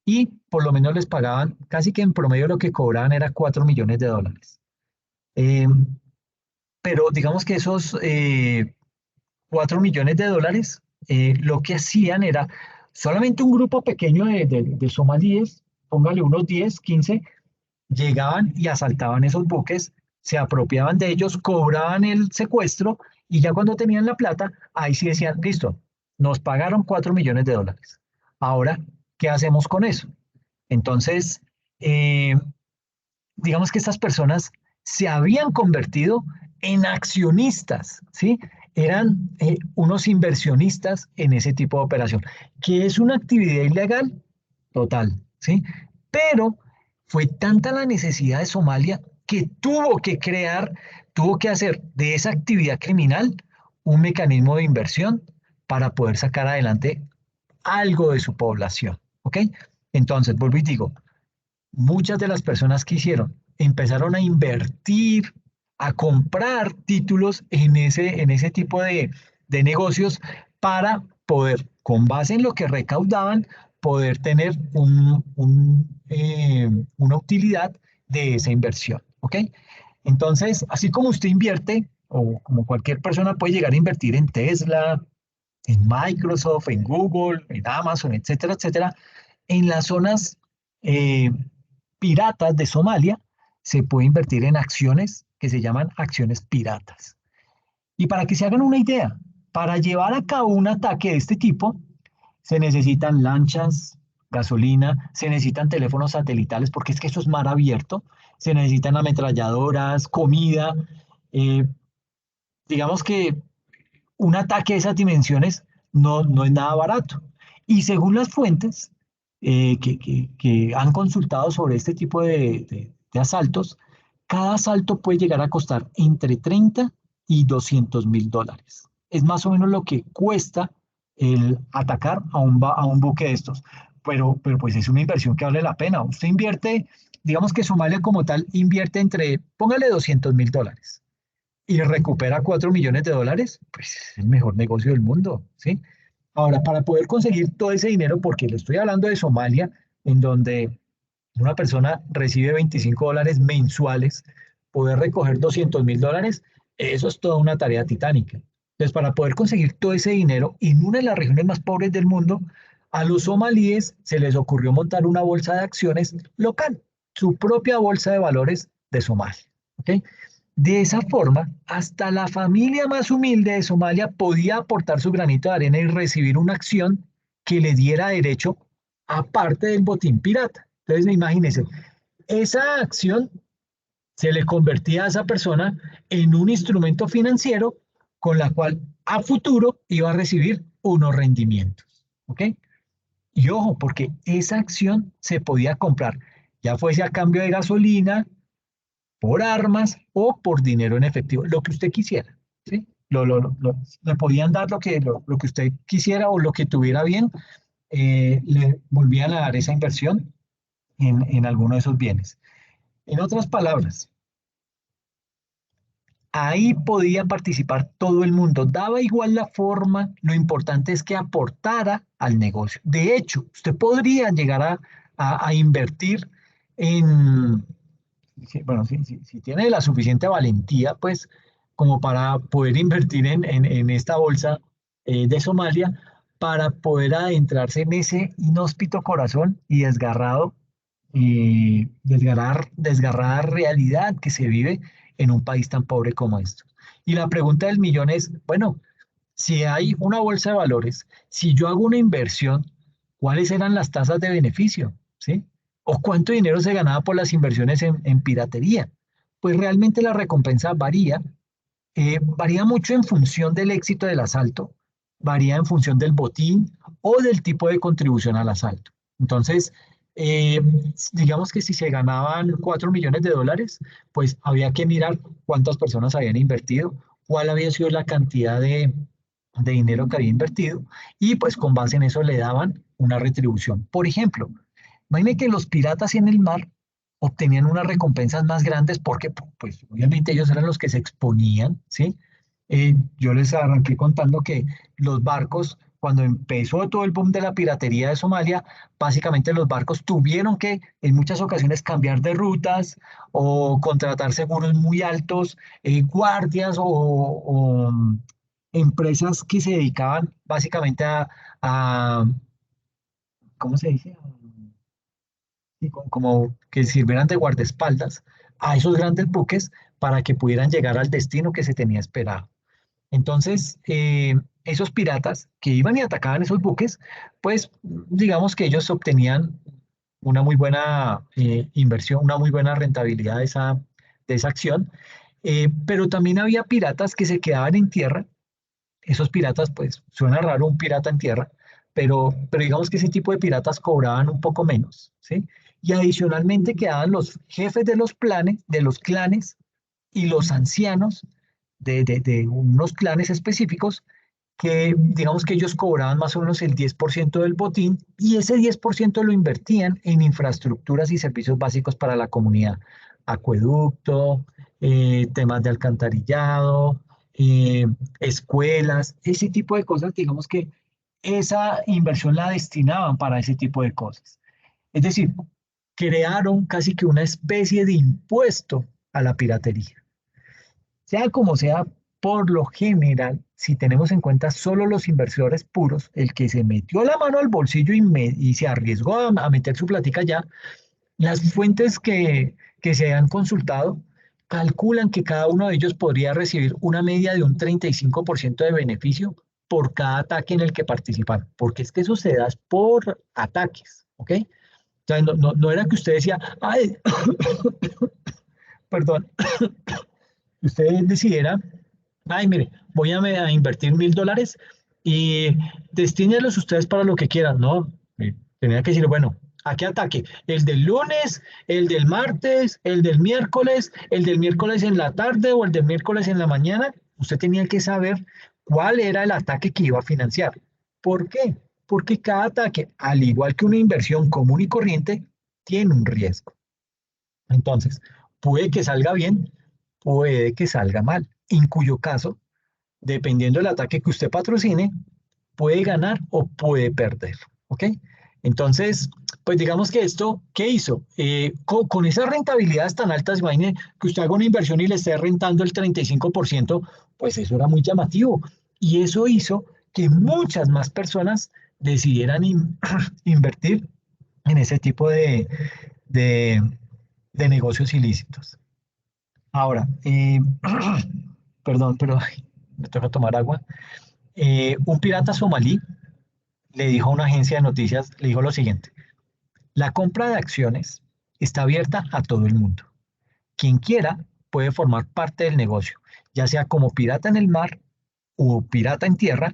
y por lo menos les pagaban, casi que en promedio lo que cobraban era 4 millones de dólares. Eh, pero digamos que esos 4 millones de dólares, lo que hacían era solamente un grupo pequeño de somalíes, póngale unos 10, 15, llegaban y asaltaban esos buques, se apropiaban de ellos, cobraban el secuestro y ya cuando tenían la plata, ahí sí decían, listo, nos pagaron 4 millones de dólares. Ahora, ¿qué hacemos con eso? Entonces, digamos que estas personas se habían convertido en accionistas, ¿sí? Eran unos inversionistas en ese tipo de operación, que es una actividad ilegal total, ¿sí? Pero fue tanta la necesidad de Somalia que tuvo que hacer de esa actividad criminal un mecanismo de inversión para poder sacar adelante algo de su población, ¿ok? Entonces, vuelvo y digo, muchas de las personas que hicieron empezaron a invertir, a comprar títulos en ese tipo de negocios para poder, con base en lo que recaudaban, poder tener una utilidad de esa inversión. ¿Ok? Entonces, así como usted invierte, o como cualquier persona puede llegar a invertir en Tesla, en Microsoft, en Google, en Amazon, etcétera, etcétera, en las zonas eh, piratas de Somalia se puede invertir en acciones que se llaman acciones piratas. Y para que se hagan una idea, para llevar a cabo un ataque de este tipo, se necesitan lanchas, gasolina, se necesitan teléfonos satelitales, porque es que eso es mar abierto, se necesitan ametralladoras, comida. eh, digamos que un ataque de esas dimensiones no es nada barato. Y según las fuentes que han consultado sobre este tipo de asaltos, cada asalto puede llegar a costar entre 30 y 200.000 dólares. Es más o menos lo que cuesta el atacar a un buque de estos. Pero pues es una inversión que vale la pena. Usted invierte, digamos que Somalia como tal invierte póngale 200.000 dólares y recupera 4 millones de dólares, pues es el mejor negocio del mundo, ¿sí? Ahora, para poder conseguir todo ese dinero, porque le estoy hablando de Somalia, en donde una persona recibe 25 dólares mensuales, poder recoger 200.000 dólares, eso es toda una tarea titánica. Entonces, para poder conseguir todo ese dinero en una de las regiones más pobres del mundo, a los somalíes se les ocurrió montar una bolsa de acciones local, su propia bolsa de valores de Somalia, ¿ok? De esa forma, hasta la familia más humilde de Somalia podía aportar su granito de arena y recibir una acción que le diera derecho a parte del botín pirata. Entonces, imagínense, esa acción se le convertía a esa persona en un instrumento financiero con la cual a futuro iba a recibir unos rendimientos. ¿Ok? Y ojo, porque esa acción se podía comprar, ya fuese a cambio de gasolina, por armas o por dinero en efectivo, lo que usted quisiera, ¿sí? Le podían dar lo que usted quisiera o lo que tuviera bien, le volvían a dar esa inversión en alguno de esos bienes. En otras palabras, ahí podía participar todo el mundo, daba igual la forma, lo importante es que aportara al negocio. De hecho, usted podría llegar a invertir en, bueno, si tiene la suficiente valentía, pues, como para poder invertir en esta bolsa de Somalia, para poder adentrarse en ese inhóspito corazón y desgarrada realidad que se vive en un país tan pobre como esto. Y la pregunta del millón es, bueno, si hay una bolsa de valores, si yo hago una inversión, ¿cuáles eran las tasas de beneficio? ¿Sí? ¿O cuánto dinero se ganaba por las inversiones en piratería? Pues realmente la recompensa varía mucho en función del éxito del asalto, varía en función del botín o del tipo de contribución al asalto. Entonces, eh, digamos que si se ganaban 4 millones de dólares, pues había que mirar cuántas personas habían invertido, cuál había sido la cantidad de dinero que había invertido y pues con base en eso le daban una retribución. Por ejemplo, imagine que los piratas en el mar obtenían unas recompensas más grandes porque, pues, obviamente ellos eran los que se exponían, ¿sí? Yo les arranqué contando que los barcos, cuando empezó todo el boom de la piratería de Somalia, básicamente los barcos tuvieron que en muchas ocasiones cambiar de rutas o contratar seguros muy altos, guardias o empresas que se dedicaban básicamente a ¿cómo se dice? Y como que sirvieran de guardaespaldas a esos grandes buques para que pudieran llegar al destino que se tenía esperado. Entonces, esos piratas que iban y atacaban esos buques, pues digamos que ellos obtenían una muy buena inversión, una muy buena rentabilidad de esa acción, pero también había piratas que se quedaban en tierra. Esos piratas, pues suena raro un pirata en tierra, pero digamos que ese tipo de piratas cobraban un poco menos, ¿sí? Y adicionalmente quedaban los jefes de los clanes y los ancianos de unos clanes específicos que digamos que ellos cobraban más o menos el 10% del botín y ese 10% lo invertían en infraestructuras y servicios básicos para la comunidad. Acueducto, temas de alcantarillado, eh, escuelas, ese tipo de cosas, digamos que esa inversión la destinaban para ese tipo de cosas. Es decir, crearon casi que una especie de impuesto a la piratería. Sea como sea, por lo general, si tenemos en cuenta solo los inversores puros, el que se metió la mano al bolsillo y se arriesgó a meter su plática allá, las fuentes que se han consultado calculan que cada uno de ellos podría recibir una media de un 35% de beneficio por cada ataque en el que participaron, porque es que eso se da por ataques, ¿ok? O sea, no era que usted decía, ay, perdón, usted decidiera, ay, mire, voy a invertir $1.000 y destínelos ustedes para lo que quieran, ¿no? Tenía que decir, bueno, ¿a qué ataque? ¿El del lunes, el del martes, el del miércoles en la tarde o el del miércoles en la mañana? Usted tenía que saber cuál era el ataque que iba a financiar. ¿Por qué? Porque cada ataque, al igual que una inversión común y corriente, tiene un riesgo. Entonces, puede que salga bien, puede que salga mal, en cuyo caso, dependiendo del ataque que usted patrocine, puede ganar o puede perder, ¿ok? Entonces, pues digamos que esto, ¿qué hizo? Con esas rentabilidades tan altas, imagine que usted haga una inversión y le esté rentando el 35%, pues eso era muy llamativo. Y eso hizo que muchas más personas decidieran invertir en ese tipo de, de negocios ilícitos. Ahora, perdón, pero ay, me toca tomar agua. Un pirata somalí le dijo a una agencia de noticias, le dijo lo siguiente: la compra de acciones está abierta a todo el mundo. Quien quiera puede formar parte del negocio, ya sea como pirata en el mar o pirata en tierra,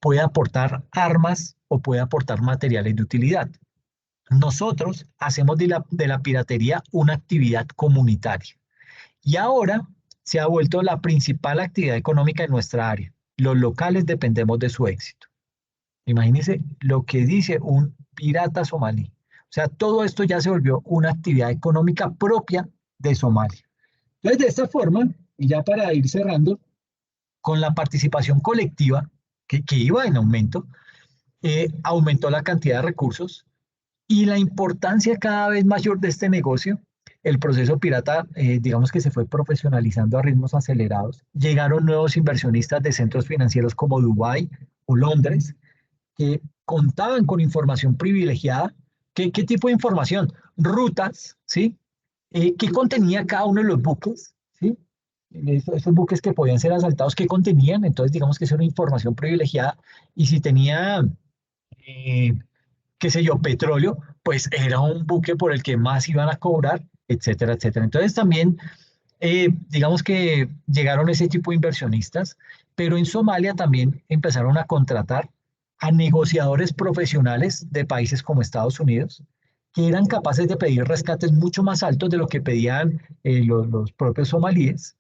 puede aportar armas o puede aportar materiales de utilidad. Nosotros hacemos de la piratería una actividad comunitaria y ahora se ha vuelto la principal actividad económica en nuestra área. Los locales dependemos de su éxito. Imagínense lo que dice un pirata somalí. sea, todo esto ya se volvió una actividad económica propia de Somalia. Entonces, de esta forma, y ya para ir cerrando, con la participación colectiva, que iba en aumento, aumentó la cantidad de recursos y la importancia cada vez mayor de este negocio. El proceso pirata, digamos que se fue profesionalizando a ritmos acelerados. Llegaron nuevos inversionistas de centros financieros como Dubái o Londres, que contaban con información privilegiada. ¿Qué tipo de información? Rutas, ¿sí? ¿Qué contenía cada uno de los buques? ¿Sí? Esos buques que podían ser asaltados, ¿qué contenían? Entonces, digamos que es una información privilegiada. Y si tenía, qué sé yo, petróleo, pues era un buque por el que más iban a cobrar, etcétera, etcétera. Entonces, también, digamos que llegaron ese tipo de inversionistas, pero en Somalia también empezaron a contratar a negociadores profesionales de países como Estados Unidos, que eran capaces de pedir rescates mucho más altos de lo que pedían los propios somalíes.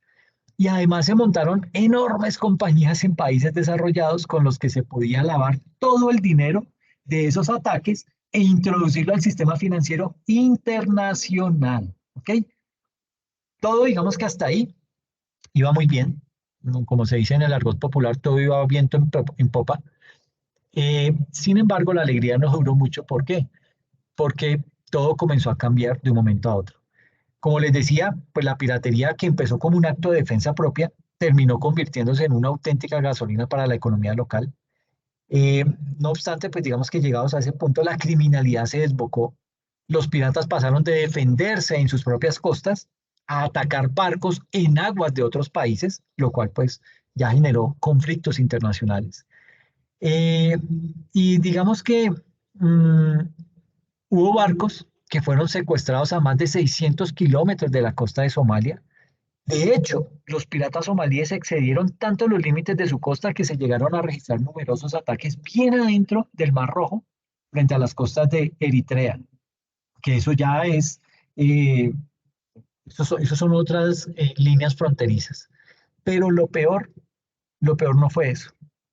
Y además se montaron enormes compañías en países desarrollados con los que se podía lavar todo el dinero de esos ataques e introducirlo al sistema financiero internacional. ¿Ok? Todo, digamos que hasta ahí iba muy bien. Como se dice en el argot popular, todo iba viento en popa. Sin embargo, la alegría no duró mucho. ¿Por qué? Porque todo comenzó a cambiar de un momento a otro. Como les decía, pues la piratería, que empezó como un acto de defensa propia, terminó convirtiéndose en una auténtica gasolina para la economía local. Eh, no obstante, pues digamos que llegados a ese punto, la criminalidad se desbocó. Los piratas pasaron de defenderse en sus propias costas a atacar barcos en aguas de otros países, lo cual pues ya generó conflictos internacionales. Eh, y digamos que hubo barcos que fueron secuestrados a más de 600 kilómetros de la costa de Somalia. De hecho, los piratas somalíes excedieron tanto los límites de su costa que se llegaron a registrar numerosos ataques bien adentro del Mar Rojo frente a las costas de Eritrea, que eso ya es, eh, esos son otras líneas fronterizas. Pero lo peor no fue eso.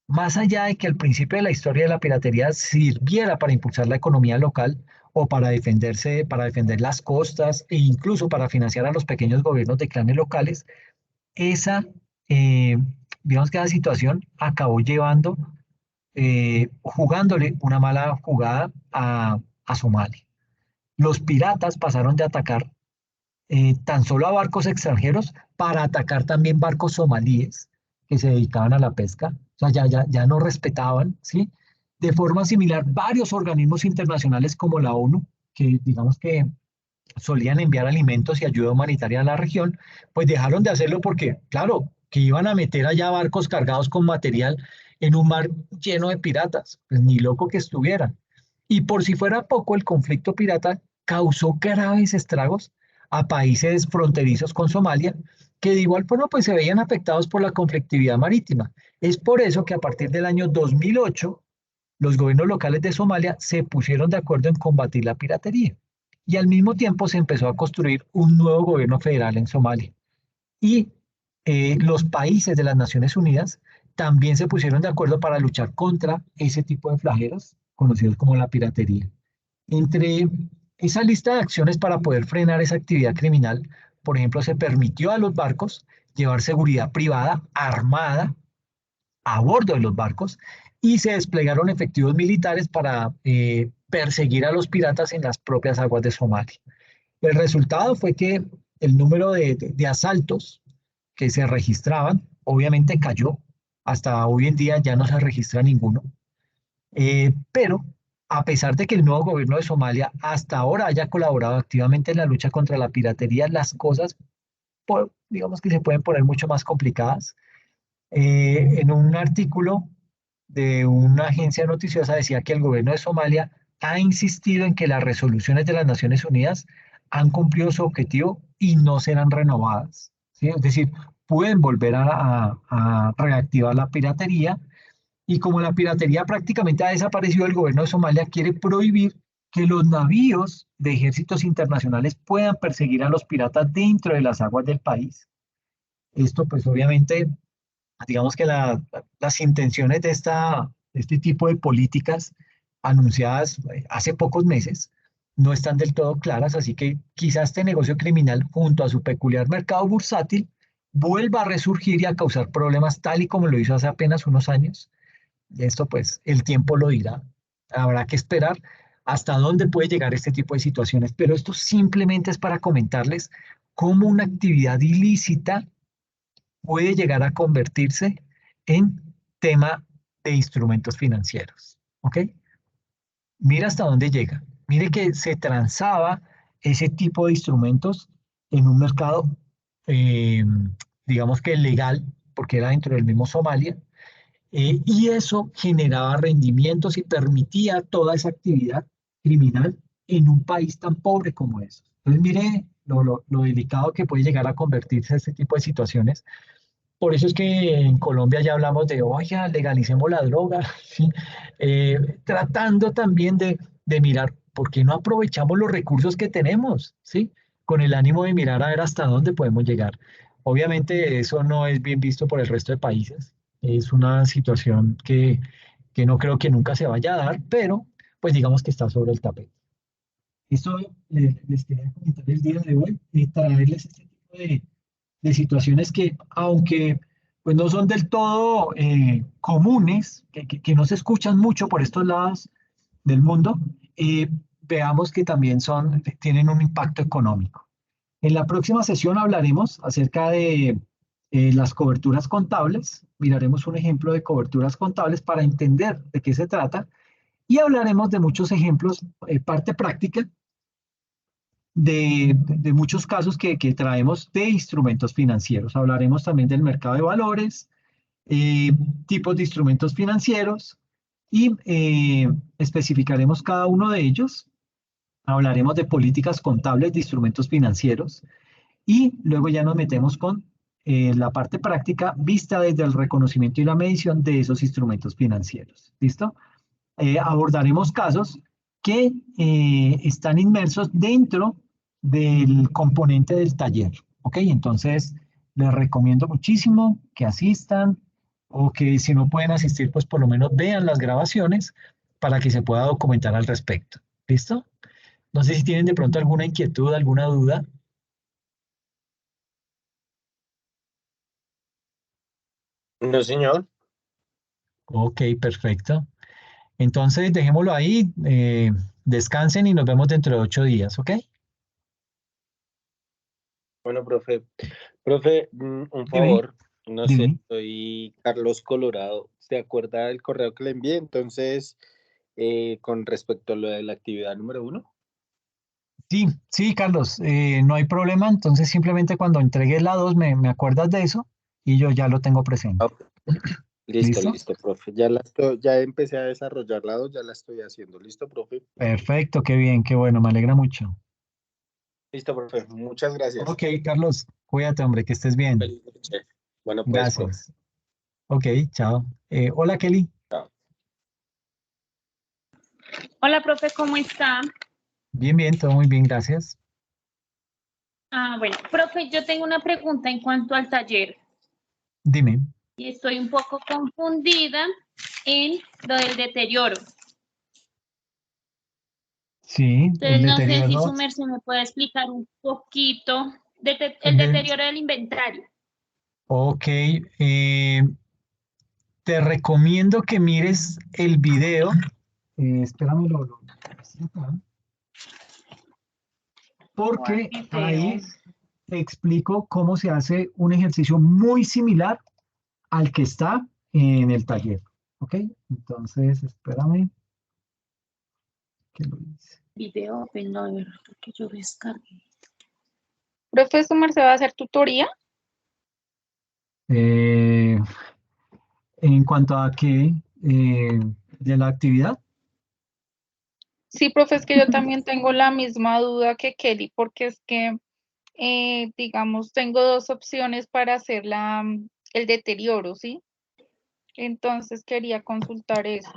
Más allá de que al principio de la historia de la piratería sirviera para impulsar la economía local o para defenderse, para defender las costas e incluso para financiar a los pequeños gobiernos de clanes locales, esa, eh, digamos que esa situación acabó llevando, jugándole una mala jugada a Somalia. Los piratas pasaron de atacar tan solo a barcos extranjeros para atacar también barcos somalíes que se dedicaban a la pesca. O sea, ya no respetaban, ¿sí? De forma similar, varios organismos internacionales como la ONU, que digamos que solían enviar alimentos y ayuda humanitaria a la región, pues dejaron de hacerlo porque, claro, que iban a meter allá barcos cargados con material en un mar lleno de piratas, pues ni loco que estuvieran. Y por si fuera poco, el conflicto pirata causó graves estragos a países fronterizos con Somalia, que de igual forma pues se veían afectados por la conflictividad marítima. Es por eso que a partir del año 2008, los gobiernos locales de Somalia se pusieron de acuerdo en combatir la piratería. Y al mismo tiempo se empezó a construir un nuevo gobierno federal en Somalia. Y los países de las Naciones Unidas también se pusieron de acuerdo para luchar contra ese tipo de flagelos conocidos como la piratería. Entre esa lista de acciones para poder frenar esa actividad criminal, por ejemplo, se permitió a los barcos llevar seguridad privada armada a bordo de los barcos y se desplegaron efectivos militares para perseguir a los piratas en las propias aguas de Somalia. El resultado fue que el número de asaltos que se registraban obviamente cayó. Hasta hoy en día ya no se registra ninguno. Pero a pesar de que el nuevo gobierno de Somalia hasta ahora haya colaborado activamente en la lucha contra la piratería, las cosas, digamos que se pueden poner mucho más complicadas. En un artículo de una agencia noticiosa decía que el gobierno de Somalia ha insistido en que las resoluciones de las Naciones Unidas han cumplido su objetivo y no serán renovadas, ¿sí? Es decir, pueden volver a reactivar la piratería y como la piratería prácticamente ha desaparecido, el gobierno de Somalia quiere prohibir que los navíos de ejércitos internacionales puedan perseguir a los piratas dentro de las aguas del país. Esto pues obviamente, digamos que las intenciones de este tipo de políticas anunciadas hace pocos meses no están del todo claras, así que quizás este negocio criminal, junto a su peculiar mercado bursátil, vuelva a resurgir y a causar problemas tal y como lo hizo hace apenas unos años. Y esto pues el tiempo lo dirá. Habrá que esperar hasta dónde puede llegar este tipo de situaciones, pero esto simplemente es para comentarles cómo una actividad ilícita puede llegar a convertirse en tema de instrumentos financieros. ¿Ok? Mira hasta dónde llega. Mire que se transaba ese tipo de instrumentos en un mercado, eh, digamos que legal, porque era dentro del mismo Somalia, y eso generaba rendimientos y permitía toda esa actividad criminal en un país tan pobre como es. Entonces, mire lo delicado que puede llegar a convertirse este tipo de situaciones. Por eso es que en Colombia ya hablamos de, oiga, legalicemos la droga, ¿sí? Tratando también de mirar, ¿por qué no aprovechamos los recursos que tenemos? ¿Sí? Con el ánimo de mirar a ver hasta dónde podemos llegar. Obviamente eso no es bien visto por el resto de países. Es una situación que no creo que nunca se vaya a dar, pero pues digamos que está sobre el tapete. Eso les quería comentar el día de hoy, traerles este tipo de situaciones que, aunque pues no son del todo comunes, que no se escuchan mucho por estos lados del mundo, veamos que también tienen un impacto económico. En la próxima sesión hablaremos acerca de las coberturas contables, miraremos un ejemplo de coberturas contables para entender de qué se trata y hablaremos de muchos ejemplos, parte práctica de muchos casos que traemos de instrumentos financieros. Hablaremos también del mercado de valores, tipos de instrumentos financieros y especificaremos cada uno de ellos. Hablaremos de políticas contables de instrumentos financieros y luego ya nos metemos con la parte práctica vista desde el reconocimiento y la medición de esos instrumentos financieros. ¿Listo? Abordaremos casos que están inmersos dentro del componente del taller. ¿Ok? Entonces, les recomiendo muchísimo que asistan o que si no pueden asistir, pues por lo menos vean las grabaciones para que se pueda documentar al respecto. ¿Listo? No sé si tienen de pronto alguna inquietud, alguna duda. No, señor. Ok, perfecto. Entonces, dejémoslo ahí, descansen y nos vemos dentro de 8 días, ¿ok? Bueno, profe. Profe, un Dime, favor. No sé, dime. soy Carlos Colorado. ¿Se acuerda del correo que le envié? Entonces, con respecto a lo de la actividad número 1. Sí, sí, Carlos, no hay problema. Entonces, simplemente cuando entregues la 2 me acuerdas de eso y yo ya lo tengo presente. Listo, ¿Listo? listo, profe. Ya empecé a desarrollar la 2, ya la estoy haciendo. ¿Listo, profe? Perfecto, qué bien, qué bueno, me alegra mucho. Listo, profe. Muchas gracias. Ok, Carlos, cuídate, hombre, que estés bien. Feliz noche. Bueno, pues, profe. Gracias. Ok, chao. Hola, Kelly. Chao. Hola, profe, ¿cómo está? Bien, bien, todo muy bien, gracias. Bueno, profe, yo tengo una pregunta en cuanto al taller Dime. y estoy un poco confundida en lo del deterioro. Sí, Entonces, el no sé si deterioro. su merced me puede explicar un poquito el el de- deterioro del inventario. Ok, te recomiendo que mires el video. Espérame, porque ahí te explico cómo se hace un ejercicio muy similar al que está en el taller. ¿Ok? Entonces, espérame. Que lo hice. Video, venga a ver, porque yo descargué. Profe, ¿su merced va a hacer tutoría? En cuanto a qué, de la actividad. Sí, profe, es que yo también tengo la misma duda que Kelly, porque es que, digamos, tengo dos opciones para hacer el deterioro, ¿sí? Entonces quería consultar eso.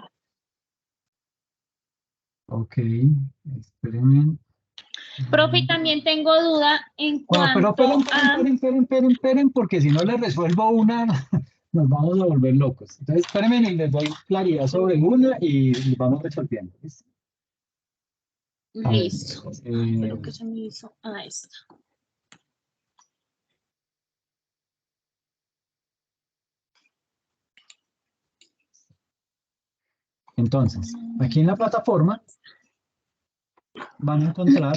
Ok, espérenme. Profe, y también tengo duda en Bueno, pero cuanto a... esperen, porque si no les resuelvo una, nos vamos a volver locos. Entonces, espérenme y les doy claridad sobre una y vamos resolviendo. ¿Listo? Listo. Creo Eh, que se me hizo a esta. entonces, aquí en la plataforma van a encontrar,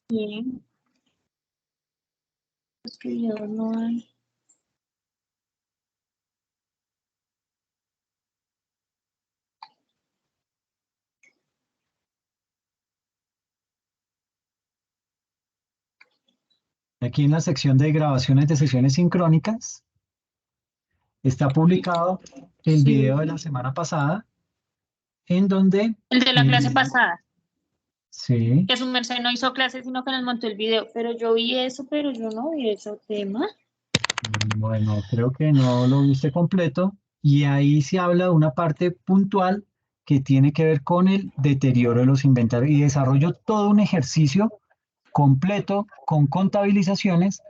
Bien. Es que yo no hay. aquí en la sección de grabaciones de sesiones sincrónicas, está publicado el video de la semana pasada, en donde, El de la clase pasada, sí, que su merced no hizo clase, sino que nos montó el video. Pero yo vi eso, pero yo no vi ese tema. bueno, creo que no lo viste completo, y ahí se habla de una parte puntual que tiene que ver con el deterioro de los inventarios y desarrollo todo un ejercicio completo con contabilizaciones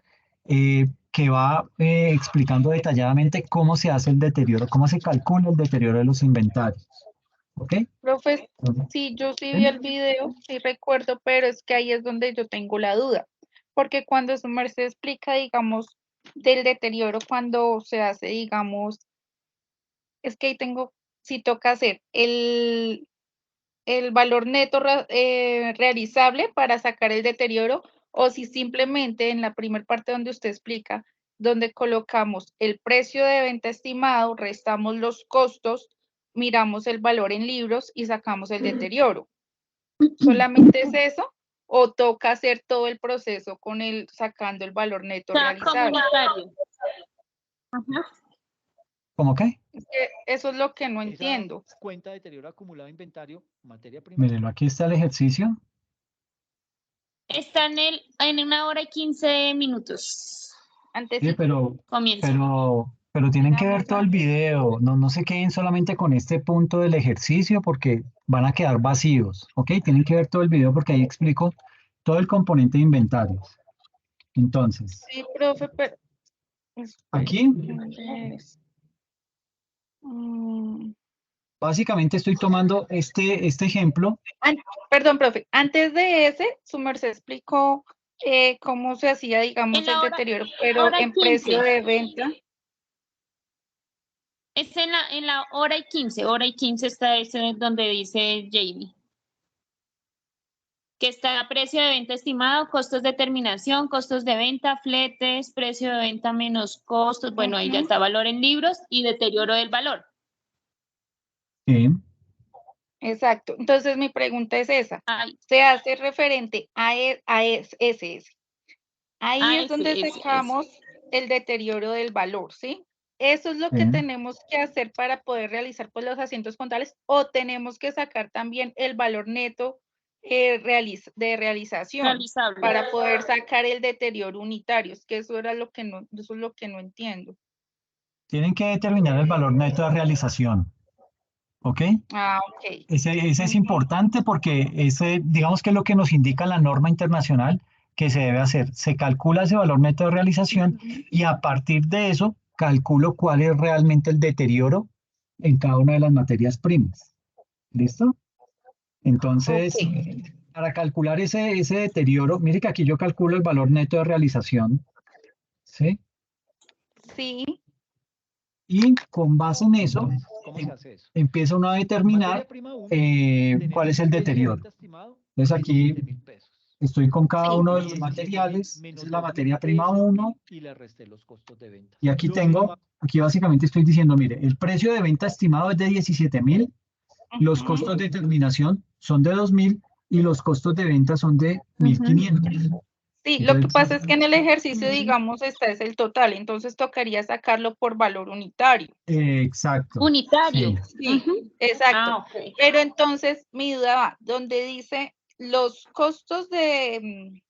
que va explicando detalladamente cómo se hace el deterioro, cómo se calcula el deterioro de los inventarios. ¿Ok? Profe, sí, yo sí vi el video, sí recuerdo, pero es que ahí es donde yo tengo la duda, porque cuando su merced explica, digamos, del deterioro cuando se hace, digamos, es que ahí tengo, si toca hacer el valor neto realizable para sacar el deterioro, o si simplemente en la primera parte donde usted explica, donde colocamos el precio de venta estimado, restamos los costos, miramos el valor en libros y sacamos el deterioro. ¿Solamente es eso? ¿O toca hacer todo el proceso con el sacando el valor neto Está realizable? comunitario. Ajá. ¿Cómo qué? Es que eso es lo que no Esa entiendo. cuenta de deterioro acumulado inventario, materia prima. Mírenlo, aquí está el ejercicio. Está en 1 hora y 15 minutos. Antes Sí, sí, Comienza. pero tienen que ver todo el video. No, no se queden solamente con este punto del ejercicio porque van a quedar vacíos. ¿Ok? Tienen que ver todo el video porque ahí explico todo el componente de inventarios. Entonces, sí, profe, pero aquí entonces, básicamente estoy tomando este ejemplo. perdón, profe, antes de ese, su merced explicó cómo se hacía, digamos, En la el hora- deterioro, pero hora y en precio 15. de venta. Es en la 1 hora y 15. 1 hora y 15 está ese donde dice Jamie. Que está precio de venta estimado, costos de terminación, costos de venta, fletes, precio de venta menos costos. Bueno, ahí ya está valor en libros y deterioro del valor. Sí. Exacto. Entonces, mi pregunta es esa. Ay, Se hace referente a SS. Ahí es donde ese. sacamos el deterioro del valor, ¿sí? Eso es lo que Sí. tenemos que hacer para poder realizar pues, los asientos contables, o tenemos que sacar también el valor neto de realización Realizable. para poder sacar el deterioro unitario. Es que eso era lo que no, eso es lo que no entiendo. Tienen que determinar el valor neto de realización. ¿Ok? Ah, ok. Ese es importante porque ese, digamos que es lo que nos indica la norma internacional que se debe hacer. Se calcula ese valor neto de realización y a partir de eso calculo cuál es realmente el deterioro en cada una de las materias primas. ¿Listo? Entonces, para calcular ese deterioro, mire que aquí yo calculo el valor neto de realización, ¿sí? Sí. Y con base en eso, empieza uno a determinar cuál es el deterioro. Entonces aquí estoy con cada uno de los materiales, esa es la materia prima 1, y aquí aquí básicamente estoy diciendo, mire, el precio de venta estimado es de 17.000, los costos de terminación son de 2.000 y los costos de venta son de 1.500. Sí, lo que pasa es que en el ejercicio, digamos, es el total, entonces tocaría sacarlo por valor unitario. Exacto. Unitario. Sí. Sí, exacto. Ah, ok. Pero entonces mi duda va, donde dice los costos de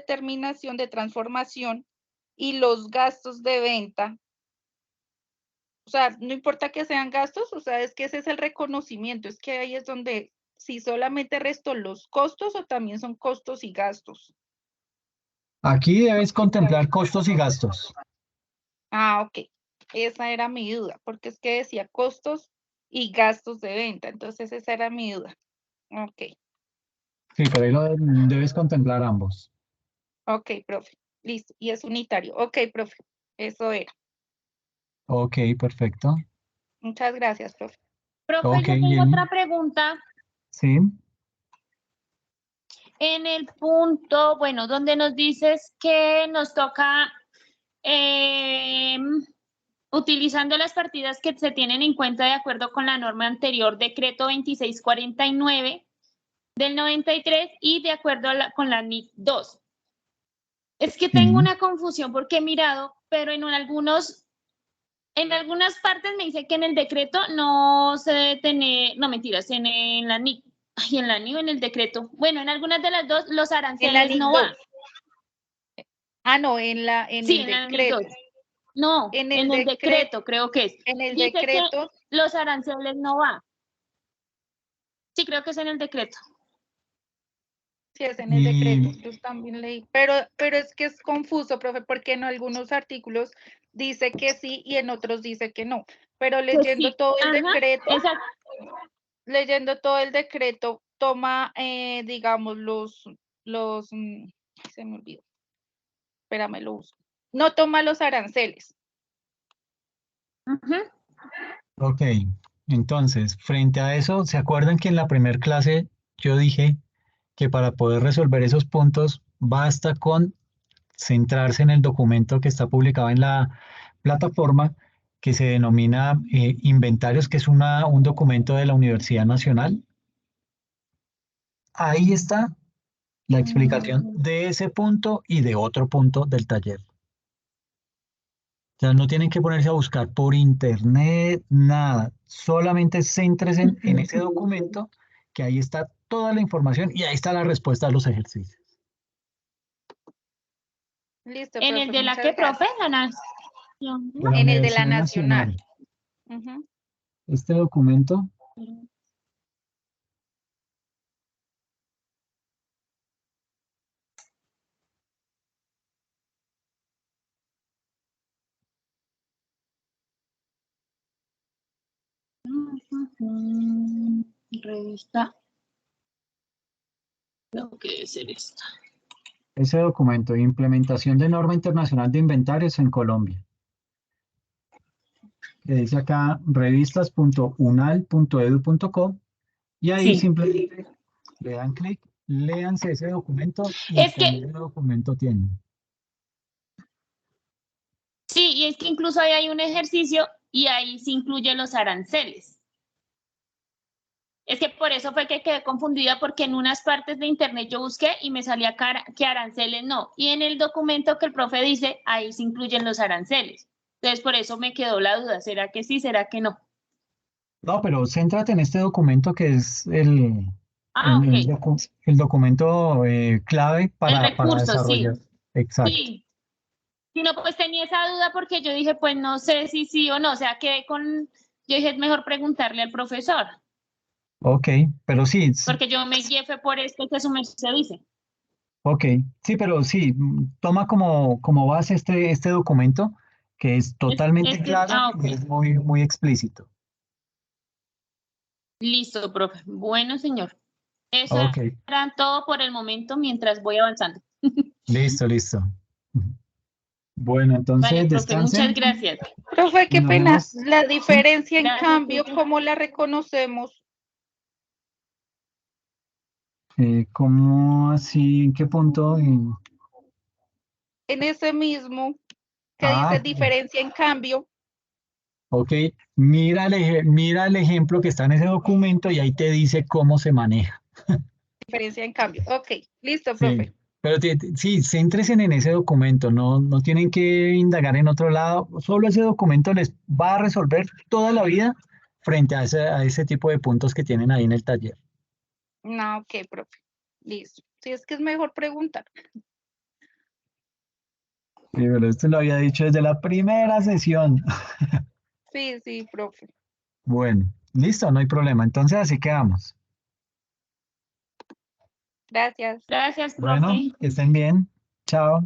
terminación, de transformación y los gastos de venta. O sea, no importa que sean gastos, o sea, es que ese es el reconocimiento, es que ahí es donde si solamente resto los costos o también son costos y gastos. Aquí debes contemplar costos y gastos. Ah, ok. Esa era mi duda, porque es que decía costos y gastos de venta, entonces esa era mi duda. Ok. Sí, pero ahí lo debes contemplar ambos. Ok, profe. Listo. Y es unitario. Ok, profe. Eso era. Ok, perfecto. Muchas gracias, profe. Profe, Ok, yo tengo Jenny. otra pregunta. Sí. En el punto, bueno, donde nos dices que nos toca, utilizando las partidas que se tienen en cuenta de acuerdo con la norma anterior, decreto 2649 del 93 y de acuerdo con la NIC 2. Es que tengo una confusión porque he mirado, pero en algunas partes me dice que en el decreto no se debe tener, no mentiras, en la NIC, ay, en la NIC o en el decreto. Bueno, en algunas de las dos los En la aranceles NIC no 2. van. Ah, no, Sí, el en la NIC decreto. 2. No, En en el decreto creo que es. En el Dice que decreto, los aranceles no van. Sí, creo que es en el decreto. sí es en el decreto, yo también leí, pero es que es confuso, profe, porque en algunos artículos dice que sí y en otros dice que no, pero leyendo Sí. todo el Ajá, decreto, exacto. toma, digamos, se me olvidó, espérame, lo uso, no toma los aranceles. Ujú. Ok, entonces, frente a eso, ¿se acuerdan que en la primera clase yo dije que para poder resolver esos puntos basta con centrarse en el documento que está publicado en la plataforma que se denomina Inventarios, que es un documento de la Universidad Nacional? Ahí está la explicación de ese punto y de otro punto del taller. O sea, no tienen que ponerse a buscar por internet, nada. Solamente céntrense en ese documento, que ahí está toda la información y ahí está la respuesta a los ejercicios. Listo, ¿En profe, el de la muchas que, profe? gracias. La nación. De la En el de la Universidad Nacional. Nacional. Ujú. Este documento Revista. Creo que debe ser esta. Ese documento, Implementación de Norma Internacional de Inventarios en Colombia, que dice acá revistas.unal.edu.co, y ahí Sí. simplemente le dan clic, léanse ese documento y Es con que, ese documento tienen. sí, y es que incluso ahí hay un ejercicio y ahí se incluyen los aranceles. Es que por eso fue que quedé confundida porque en unas partes de internet yo busqué y me salía que aranceles no. Y en el documento que el profe dice, ahí se incluyen los aranceles. Entonces por eso me quedó la duda, ¿será que sí, será que no? No, pero céntrate en este documento que es el, Ah, el, ok. el el documento clave El para recurso, desarrollar. sí. Exacto. Sí. Si no, pues tenía esa duda porque yo dije, pues no sé si sí o no. O sea, quedé con, yo dije, es mejor preguntarle al profesor. Ok, pero sí, Porque yo me guié fue por esto que su merced dice. ok, sí, pero sí, toma como base este documento que es totalmente claro Ok. y es muy explícito. Listo, profe. Bueno, señor. Eso Ok, era todo por el momento mientras voy avanzando. listo. Bueno, Vale, entonces profe, muchas descansen gracias. Profe, y qué nos pena, vemos. la ¿Sí? diferencia en Gracias, cambio, profe. ¿cómo la reconocemos? ¿Cómo así? ¿En qué punto? En ese mismo que dice Ah, diferencia en cambio, ok. Mira el ejemplo que está en ese documento y ahí te dice cómo se maneja. diferencia en cambio. Ok, listo, Sí, profe. pero sí, céntrese en ese documento, no tienen que indagar en otro lado, solo ese documento les va a resolver toda la vida frente a ese tipo de puntos que tienen ahí en el taller. No, ok, profe. Listo. Sí, es que es mejor preguntar. Sí, pero esto lo había dicho desde la primera sesión. Sí, sí, profe. Bueno, listo, no hay problema. Entonces así quedamos. Gracias. Gracias, Bueno, profe. que estén bien. Chao.